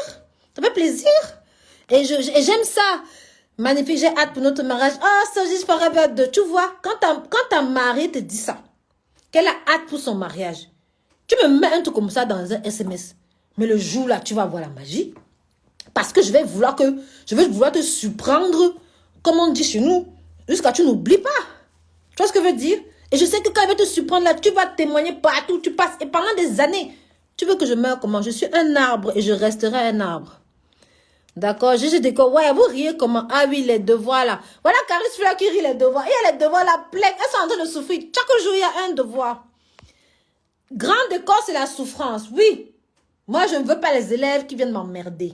Ça fait plaisir. Et j'aime ça. Magnifique, j'ai hâte pour notre mariage. Oh, ça juste forever 2. Tu vois, quand ta mari te dit ça, qu'elle a hâte pour son mariage, tu me mets un truc comme ça dans un SMS. Mais le jour là, tu vas voir la magie. Parce que je vais vouloir te surprendre, comme on dit chez nous, jusqu'à ce que tu n'oublies pas. Tu vois ce que je veux dire? Et je sais que quand elle va te surprendre là, tu vas témoigner partout, tu passes. Et pendant des années, tu veux que je meure comment? Je suis un arbre et je resterai un arbre. D'accord? Je dis que, ouais, vous riez comment? Ah oui, les devoirs là. Voilà Caris Fleur qui rit les devoirs. Il y a les devoirs là pleins. Elles sont en train de souffrir. Chaque jour, il y a un devoir. Grande école, c'est la souffrance. Oui. Moi, je ne veux pas les élèves qui viennent m'emmerder.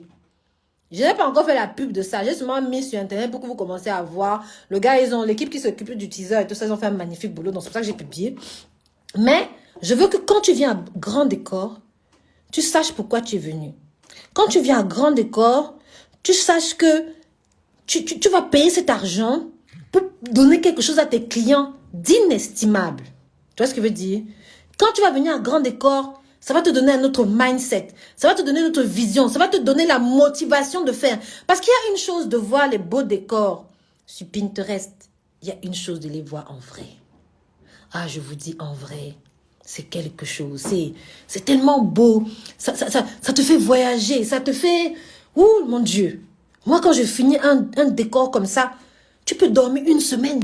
Je n'ai pas encore fait la pub de ça. J'ai seulement mis sur Internet pour que vous commenciez à voir. Le gars, ils ont l'équipe qui s'occupe du teaser et tout ça. Ils ont fait un magnifique boulot. Donc, c'est pour ça que j'ai publié. Mais, je veux que quand tu viens à grand décor, tu saches pourquoi tu es venu. Quand tu viens à grand décor, tu saches que tu vas payer cet argent pour donner quelque chose à tes clients d'inestimable. Tu vois ce que je veux dire? Quand tu vas venir à grand décor, Ça va te donner un autre mindset. Ça va te donner une autre vision. Ça va te donner la motivation de faire. Parce qu'il y a une chose de voir les beaux décors sur Pinterest. Il y a une chose de les voir en vrai. Ah, je vous dis en vrai. C'est quelque chose. C'est tellement beau. Ça te fait voyager. Ça te fait... Ouh, mon Dieu. Moi, quand je finis un décor comme ça, tu peux dormir une semaine.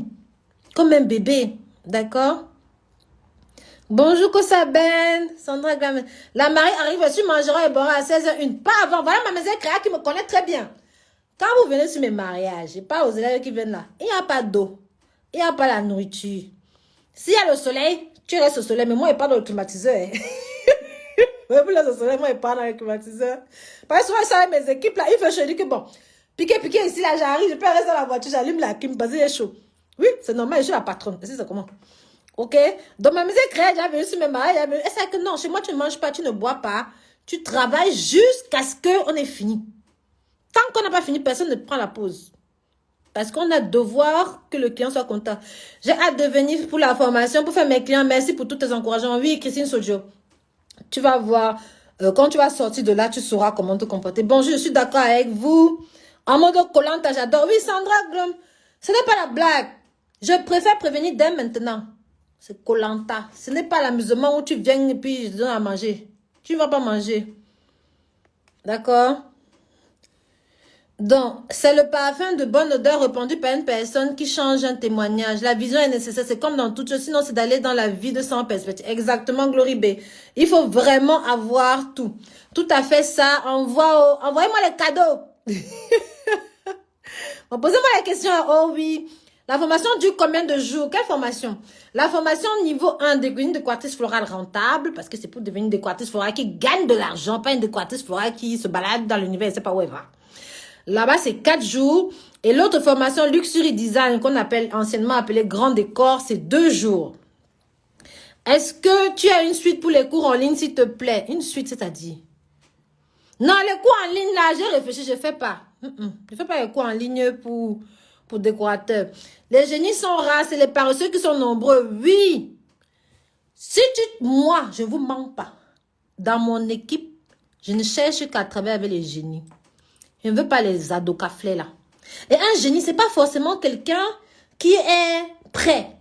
Comme un bébé. D'accord? Bonjour Kosaben, Sandra Glamen. La mariée arrive sur Mangera et boira à 16h01. Pas avant. Voilà ma maison Créa qui me connaît très bien. Quand vous venez sur mes mariages, et pas aux élèves qui viennent là, il n'y a pas d'eau. Il n'y a pas la nourriture. S'il y a le soleil, tu restes au soleil. Mais moi, il pas dans le climatiseur. Moi, le soleil, moi, il pas dans le climatiseur. Parce que souvent, ça avec mes équipes là, il fait chaud. Je dis que bon, piqué ici, là, j'arrive, je peux rester dans la voiture, j'allume la clim parce qu'il est chaud. Oui, c'est normal, je suis la patronne. C'est comment? Ok? Donc, ma maison créée, j'avais sur mes mariages, j'avais... Et c'est que non, chez moi, tu ne manges pas, tu ne bois pas. Tu travailles jusqu'à ce qu'on ait fini. Tant qu'on n'a pas fini, personne ne prend la pause. Parce qu'on a devoir que le client soit content. J'ai hâte de venir pour la formation, pour faire mes clients. Merci pour tous tes encouragements. Oui, Christine Sojo. Tu vas voir, quand tu vas sortir de là, tu sauras comment te comporter. Bonjour, je suis d'accord avec vous. En mode collante, j'adore. Oui, Sandra Glom, ce n'est pas la blague. Je préfère prévenir dès maintenant. C'est Colanta. Ce n'est pas l'amusement où tu viens et puis je te donne à manger. Tu ne vas pas manger. D'accord? Donc, c'est le parfum de bonne odeur répandu par une personne qui change un témoignage. La vision est nécessaire. C'est comme dans toute chose. Sinon, c'est d'aller dans la vie de sans perspective. Exactement, Glory B. Il faut vraiment avoir tout. Tout à fait ça. Envoyez-moi les cadeaux. Bon, posez-moi la question. Oh oui. La formation dure combien de jours? Quelle formation? La formation niveau 1, découvrir une décoratrice florale rentable, parce que c'est pour devenir une décoratrice florale qui gagne de l'argent, pas une décoratrice florale qui se balade dans l'univers, elle sait pas où elle va. Là-bas, c'est 4 jours. Et l'autre formation, Luxury Design, qu'on appelle anciennement appelée Grand Décor, c'est 2 jours. Est-ce que tu as une suite pour les cours en ligne, s'il te plaît? Une suite, c'est-à-dire? Non, les cours en ligne, là, j'ai réfléchi, je ne fais pas. Je ne fais pas les cours en ligne pour décorateurs. Les génies sont rares, c'est les paresseux qui sont nombreux. Oui. Moi, je ne vous mens pas. Dans mon équipe, je ne cherche qu'à travailler avec les génies. Je ne veux pas les adocaflés là. Et un génie, ce n'est pas forcément quelqu'un qui est prêt.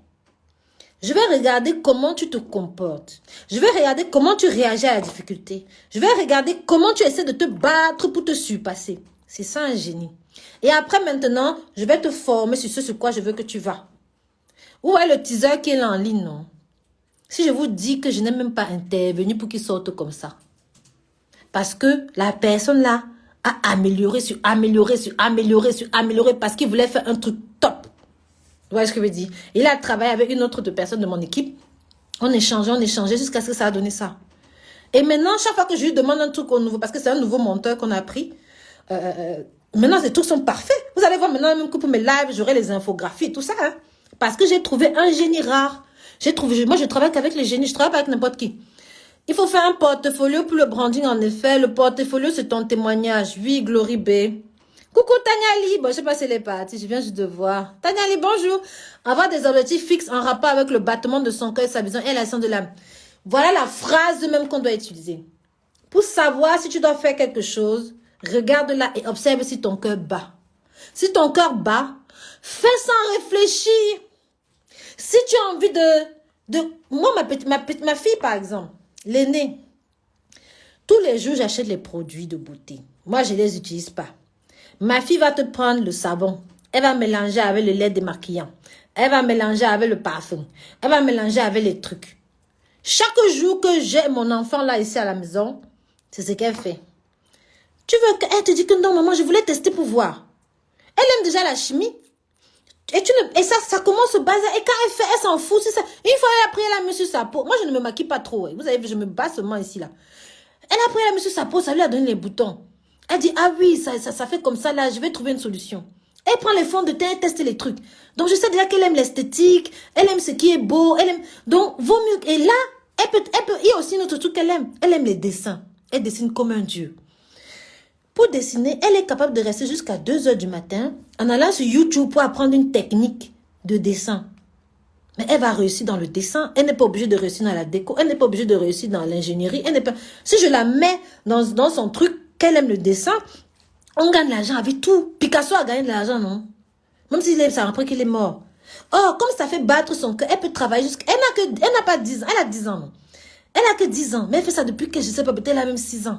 Je vais regarder comment tu te comportes. Je vais regarder comment tu réagis à la difficulté. Je vais regarder comment tu essaies de te battre pour te surpasser. C'est ça un génie. Et après maintenant, je vais te former sur ce sur quoi je veux que tu vas. Où est le teaser qui est là en ligne, non? Si je vous dis que je n'ai même pas intervenu pour qu'il sorte comme ça. Parce que la personne là a amélioré parce qu'il voulait faire un truc top. Vous voyez ce que je veux dire? Il a travaillé avec une autre personne de mon équipe. On échangeait jusqu'à ce que ça a donné ça. Et maintenant, chaque fois que je lui demande un truc au nouveau, parce que c'est un nouveau monteur qu'on a pris, maintenant, ces trucs sont parfaits. Vous allez voir maintenant, même que pour mes lives, j'aurai les infographies, tout ça. Hein? Parce que j'ai trouvé un génie rare. Moi, je travaille qu'avec les génies, je travaille pas avec n'importe qui. Il faut faire un portfolio pour le branding, en effet. Le portfolio, c'est ton témoignage. Oui, Glory B. Coucou Tanyali. Bon, je sais pas si elle est partie, je viens juste de voir. Tanyali, bonjour. Avoir des objectifs fixes en rapport avec le battement de son cœur, sa vision et l'action de l'âme. Voilà la phrase même qu'on doit utiliser. Pour savoir si tu dois faire quelque chose, regarde-la et observe si ton cœur bat. Si ton cœur bat, fais sans réfléchir. Si tu as envie Moi, ma fille, par exemple, l'aînée, tous les jours, j'achète les produits de beauté. Moi, je ne les utilise pas. Ma fille va te prendre le savon. Elle va mélanger avec le lait démaquillant. Elle va mélanger avec le parfum. Elle va mélanger avec les trucs. Chaque jour que j'ai mon enfant là, ici à la maison, c'est ce qu'elle fait. Tu veux qu'elle te dise que non, maman, je voulais tester pour voir. Elle aime déjà la chimie. Et ça commence au bazar. Et quand elle fait, elle s'en fout. Ça. Une fois, elle a pris la main sur sa peau. Moi, je ne me maquille pas trop. Vous avez vu, je me bats seulement ici, là. Elle a pris la main sur sa peau, ça lui a donné les boutons. Elle dit, ah oui, ça fait comme ça, là, je vais trouver une solution. Elle prend les fonds de teint, elle teste les trucs. Donc, je sais déjà qu'elle aime l'esthétique, elle aime ce qui est beau, elle aime... Donc, vaut mieux... Et là, il y a aussi une autre truc qu'elle aime. Elle aime les dessins. Elle dessine comme un dieu. Pour dessiner, elle est capable de rester jusqu'à 2 heures du matin en allant sur YouTube pour apprendre une technique de dessin. Mais elle va réussir dans le dessin. Elle n'est pas obligée de réussir dans la déco. Elle n'est pas obligée de réussir dans l'ingénierie. Elle n'est pas... Si je la mets dans son truc, qu'elle aime le dessin, on gagne de l'argent avec tout. Picasso a gagné de l'argent, non? Même s'il est, ça après qu'il est mort. Oh, comme ça fait battre son cœur, elle peut travailler jusqu'à... Elle n'a pas 10 ans. Elle a 10 ans, non? Elle a que 10 ans. Mais elle fait ça depuis que je sais pas, peut-être elle a même 6 ans.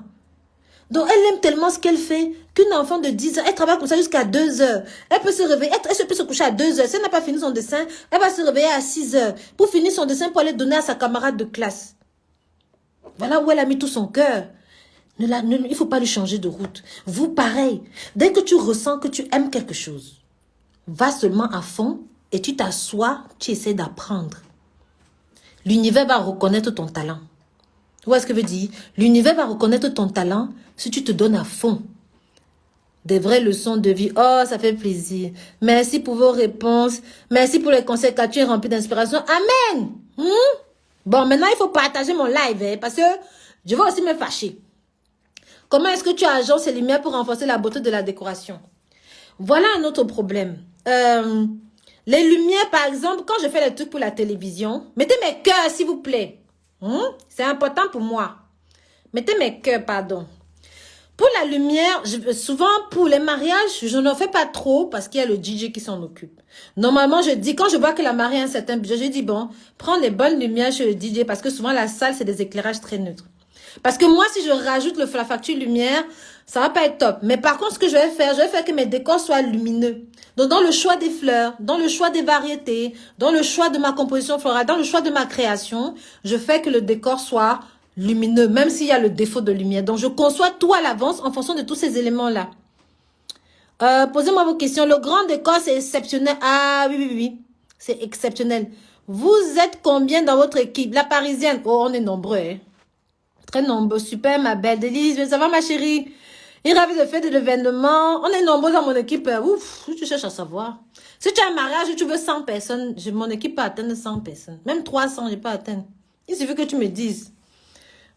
Donc, elle aime tellement ce qu'elle fait qu'une enfant de 10 ans, elle travaille comme ça jusqu'à 2 heures. Elle peut se réveiller, elle peut se coucher à 2 heures. Si elle n'a pas fini son dessin, elle va se réveiller à 6 heures pour finir son dessin pour aller donner à sa camarade de classe. Voilà où elle a mis tout son cœur. Il ne faut pas lui changer de route. Vous, pareil. Dès que tu ressens que tu aimes quelque chose, va seulement à fond et tu t'assois, tu essaies d'apprendre. L'univers va reconnaître ton talent. Vous voyez ce que je veux dire? L'univers va reconnaître ton talent si tu te donnes à fond. Des vraies leçons de vie. Oh, ça fait plaisir. Merci pour vos réponses. Merci pour les conseils car tu es rempli d'inspiration. Amen. Bon, maintenant, il faut partager mon live parce que je vais aussi me fâcher. Comment est-ce que tu agences ces lumières pour renforcer la beauté de la décoration? Voilà un autre problème. Les lumières, par exemple, quand je fais les trucs pour la télévision, mettez mes cœurs, s'il vous plaît. C'est important pour moi. Mettez mes cœurs, pardon. Pour la lumière, souvent pour les mariages, je n'en fais pas trop parce qu'il y a le DJ qui s'en occupe. Normalement, je dis, quand je vois que la mariée a un certain budget, je dis, bon, prends les bonnes lumières chez le DJ parce que souvent la salle, c'est des éclairages très neutres. Parce que moi, si je rajoute la facture lumière, ça va pas être top. Mais par contre, ce que je vais faire que mes décors soient lumineux. Donc, dans le choix des fleurs, dans le choix des variétés, dans le choix de ma composition florale, dans le choix de ma création, je fais que le décor soit lumineux, même s'il y a le défaut de lumière. Donc, je conçois tout à l'avance en fonction de tous ces éléments-là. Posez-moi vos questions. Le grand décor, c'est exceptionnel. Ah, oui. C'est exceptionnel. Vous êtes combien dans votre équipe? La Parisienne. Oh, on est nombreux, hein. Très nombreux. Super, ma belle Denise. Ça va, ma chérie? Il est ravi de faire de l'événement. On est nombreux dans mon équipe. Ouf, tu cherches à savoir. Si tu as un mariage et tu veux 100 personnes, mon équipe peut atteindre 100 personnes. Même 300, je peux atteindre. Il suffit que tu me dises.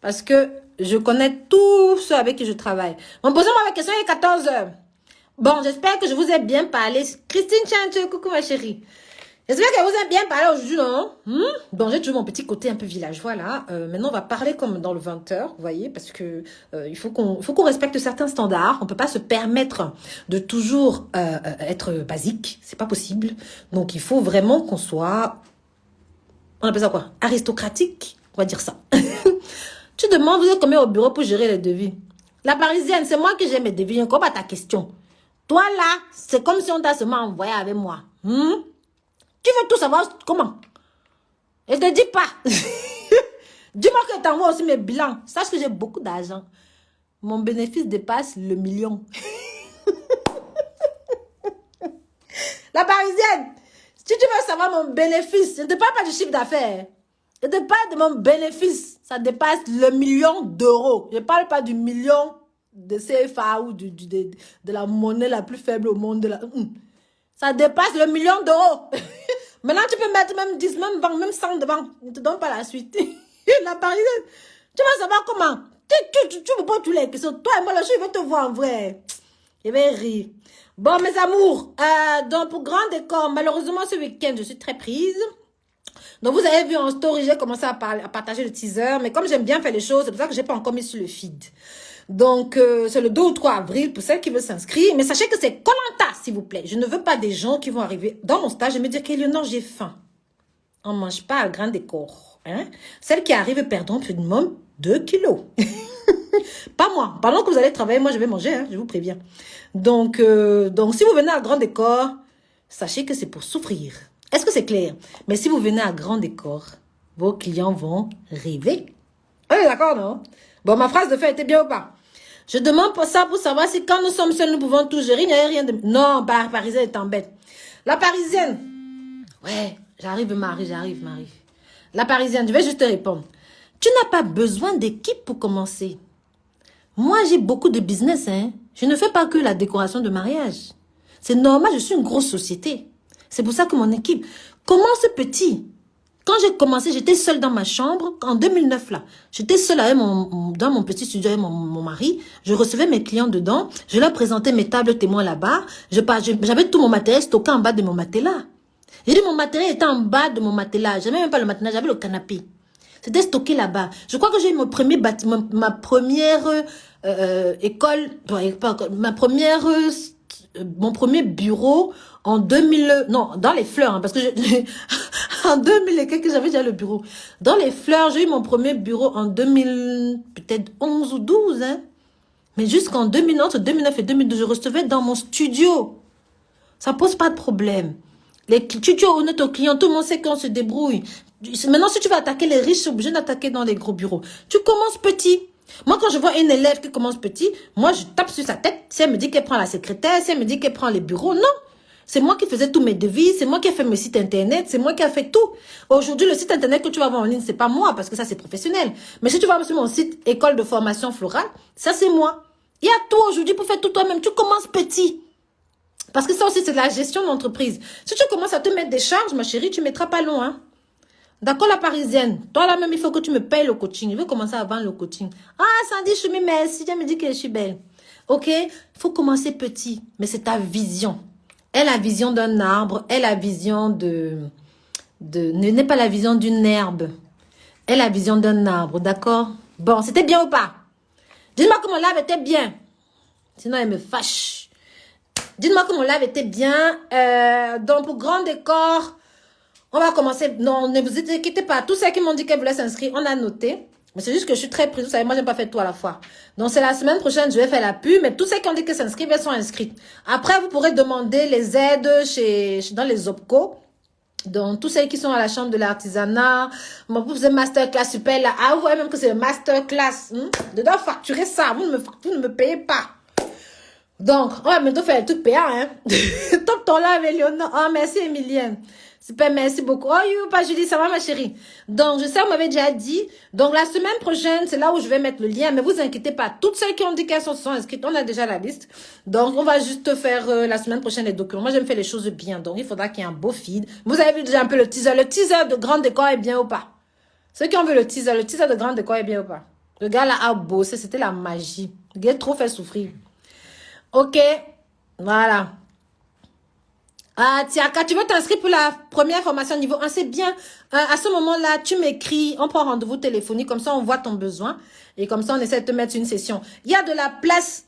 Parce que je connais tous ceux avec qui je travaille. Bon, posez-moi la question, il est 14 heures. Bon, j'espère que je vous ai bien parlé. Christine Chanche, coucou ma chérie. J'espère que vous avez bien parlé aujourd'hui, non? Bon, j'ai toujours mon petit côté un peu villageois là. Maintenant, on va parler comme dans le 20h, vous voyez, parce que il faut qu'on respecte certains standards. On peut pas se permettre de toujours être basique. C'est pas possible. Donc, il faut vraiment qu'on soit, on appelle ça quoi? Aristocratique. On va dire ça. Tu demandes, vous êtes combien au bureau pour gérer les devis? La Parisienne, c'est moi qui gère mes devis. Encore pas ta question. Toi là, c'est comme si on t'a seulement envoyé avec moi. Tu veux tout savoir comment? Et je te dis pas. Dis-moi que tu t'envoies aussi mes bilans. Sache que j'ai beaucoup d'argent. Mon bénéfice dépasse le million. La Parisienne, si tu veux savoir mon bénéfice, je ne te parle pas du chiffre d'affaires. Je te parle de mon bénéfice. Ça dépasse le million d'euros. Je ne parle pas du million de CFA ou de la monnaie la plus faible au monde. Ça dépasse le million d'euros. Maintenant, tu peux mettre même 10, même 20, même 100 devant. Je ne te donne pas la suite. La Parisienne, tu vas savoir comment. Tu me poses toutes les questions. Toi et moi, le jour, je vais te voir en vrai. Je vais rire. Bon, mes amours, donc pour grand décor, malheureusement, ce week-end, je suis très prise. Donc, vous avez vu en story, j'ai commencé à partager le teaser. Mais comme j'aime bien faire les choses, c'est pour ça que je n'ai pas encore mis sur le feed. Donc, c'est le 2 ou 3 avril pour celles qui veulent s'inscrire. Mais sachez que c'est Koh-Lanta, s'il vous plaît. Je ne veux pas des gens qui vont arriver dans mon stage et me dire qu'Éléonore, j'ai faim. On ne mange pas à grand décor. Hein? Celles qui arrivent perdront plus minimum 2 kilos. Pas moi. Pendant que vous allez travailler, moi, je vais manger. Hein, je vous préviens. Donc, si vous venez à grand décor, sachez que c'est pour souffrir. Est-ce que c'est clair? Mais si vous venez à grand décor, vos clients vont rêver. Oui, d'accord, non? Bon, ma phrase de fin était bien ou pas? Je demande pour ça pour savoir si quand nous sommes seuls, nous pouvons tout gérer. Il n'y a rien de... Non, Parisienne est en bête. La Parisienne. Ouais, j'arrive, Marie. La Parisienne, je vais juste te répondre. Tu n'as pas besoin d'équipe pour commencer. Moi, j'ai beaucoup de business. Hein. Je ne fais pas que la décoration de mariage. C'est normal, je suis une grosse société. C'est pour ça que mon équipe commence petit. Quand j'ai commencé, j'étais seule dans ma chambre. En 2009, là, j'étais seule avec dans mon petit studio avec mon mari. Je recevais mes clients dedans. Je leur présentais mes tables témoins là-bas. J'avais tout mon matériel stocké en bas de mon matelas. J'ai dit, mon matériel était en bas de mon matelas. J'avais même pas le matelas, j'avais le canapé. C'était stocké là-bas. Je crois que j'ai eu mon premier bâtiment, ma première école, ma première, mon premier bureau en 2000, non, dans les fleurs, hein, parce que en 2000 et quelques, j'avais déjà le bureau. Dans les fleurs, j'ai eu mon premier bureau en 2000, peut-être 11 ou 12, hein. Mais jusqu'en 2009, entre 2009 et 2012, je recevais dans mon studio. Ça pose pas de problème. Tu honnête aux clients, tout le monde sait qu'on se débrouille. Maintenant, si tu veux attaquer les riches, tu es obligé d'attaquer dans les gros bureaux. Tu commences petit. Moi, quand je vois une élève qui commence petit, moi, je tape sur sa tête. Si elle me dit qu'elle prend la secrétaire, si elle me dit qu'elle prend les bureaux, non. C'est moi qui faisais tous mes devis, c'est moi qui ai fait mes sites internet, c'est moi qui ai fait tout. Aujourd'hui, le site internet que tu vas voir en ligne, c'est pas moi, parce que ça, c'est professionnel. Mais si tu vas sur mon site école de formation florale, ça, c'est moi. Il y a tout aujourd'hui pour faire tout toi-même. Tu commences petit. Parce que ça aussi, c'est de la gestion d'entreprise. Si tu commences à te mettre des charges, ma chérie, tu ne mettras pas long, hein. D'accord, la parisienne. Toi, là même, il faut que tu me payes le coaching. Je vais commencer à vendre le coaching. Ah, Sandy, je me merci. Tu me dis que je suis belle. OK? Il faut commencer petit. Mais c'est ta vision. Elle a la vision d'un arbre. Elle a la vision n'est pas la vision d'une herbe. Elle a la vision d'un arbre. D'accord? Bon, c'était bien ou pas? Dites-moi que mon live était bien. Sinon, elle me fâche. Dites-moi que mon live était bien. Donc, pour grand décor, on va commencer. Non, ne vous inquiétez pas. Tous ceux qui m'ont dit qu'elles voulaient s'inscrire, on a noté. Mais c'est juste que je suis très prise. Vous savez, moi, j'aime pas faire tout à la fois. Donc, c'est la semaine prochaine, je vais faire la pub. Mais tous ceux qui ont dit qu'elles s'inscrivent, elles sont inscrites. Après, vous pourrez demander les aides dans les OPCO. Donc, tous ceux qui sont à la chambre de l'artisanat, vous faisiez masterclass super là. Ah, vous voyez même que c'est le masterclass. Je dois facturer ça. Vous ne me payez pas. Donc, on va bientôt faire le truc payant, hein. Top ton live, Eleonore. Oh, merci, Emilienne. Super, merci beaucoup. Oh, you, pas Julie, ça va, ma chérie. Donc, je sais, vous m'avez déjà dit. Donc, la semaine prochaine, c'est là où je vais mettre le lien. Mais vous inquiétez pas. Toutes celles qui ont dit qu'elles sont inscrites, on a déjà la liste. Donc, on va juste faire la semaine prochaine les documents. Moi, j'aime faire les choses bien. Donc, il faudra qu'il y ait un beau feed. Vous avez vu déjà un peu le teaser. Le teaser de grand décor est bien ou pas? Ceux qui ont vu le teaser de grand décor est bien ou pas? Le gars là a bossé. C'était la magie. Le gars a trop fait souffrir. OK, voilà. Ah, Tiaka, tu veux t'inscrire pour la première formation niveau 1, c'est bien. À ce moment-là, tu m'écris, on prend rendez-vous téléphonique, comme ça on voit ton besoin. Et comme ça, on essaie de te mettre une session. Il y a de la place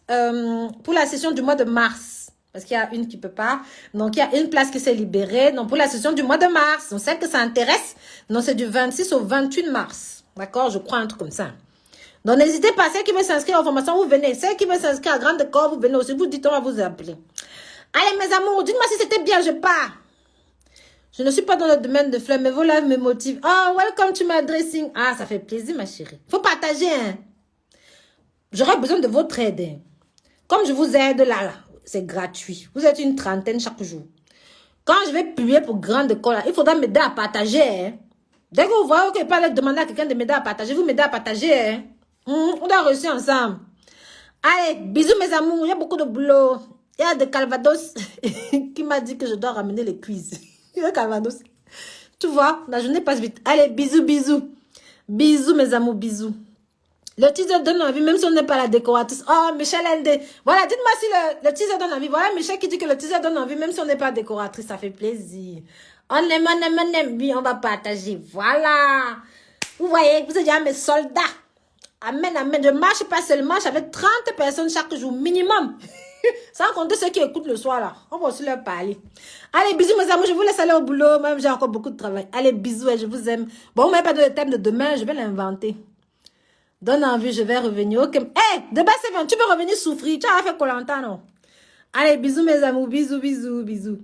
pour la session du mois de mars. Parce qu'il y a une qui peut pas. Donc, il y a une place qui s'est libérée. Donc, pour la session du mois de mars. On sait que ça intéresse. Donc, c'est du 26 au 28 mars. D'accord? Je crois un truc comme ça. Donc, n'hésitez pas. Ceux qui veulent s'inscrire en formation, vous venez. Ceux qui veulent s'inscrire à Grand Décor, vous venez aussi. Vous dites, on va vous appeler. Allez, mes amours, dites-moi si c'était bien, je pars. Je ne suis pas dans le domaine de fleurs, mais vos lives me motivent. Oh, welcome to my dressing. Ah, ça fait plaisir, ma chérie. Faut partager, hein. J'aurais besoin de votre aide. Hein. Comme je vous aide là, c'est gratuit. Vous êtes une trentaine chaque jour. Quand je vais publier pour Grand Décor, là, il faudra m'aider à partager, hein. Dès que vous voyez que je parle, demander à quelqu'un de m'aider à partager, vous m'aidez à partager, hein. On doit réussir ensemble. Allez, bisous mes amours, il y a beaucoup de boulot. Il y a de Calvados qui m'a dit que je dois ramener les quiz. Il y a Calvados. Tu vois, la journée passe vite. Allez, bisous, bisous. Bisous mes amours, bisous. Le teaser donne envie, même si on n'est pas la décoratrice. Oh, Michel LD. Voilà, dites-moi si le teaser donne envie. Voilà, Michel qui dit que le teaser donne envie, même si on n'est pas décoratrice. Ça fait plaisir. On aime, oui, on va partager. Voilà. Vous voyez, vous êtes déjà mes soldats. Amen, amen. Je marche pas seulement, j'avais 30 personnes chaque jour, minimum. Sans compter ceux qui écoutent le soir, là. On va aussi leur parler. Allez, bisous, mes amours. Je vous laisse aller au boulot. Même, j'ai encore beaucoup de travail. Allez, bisous et je vous aime. Bon, on m'a pas donné le thème de demain. Je vais l'inventer. Donne envie, je vais revenir. Ok. Hey, de base, c'est bien. Tu peux revenir souffrir. Tu as fait Koh Lanta, non? Allez, bisous, mes amours. Bisous, bisous, bisous.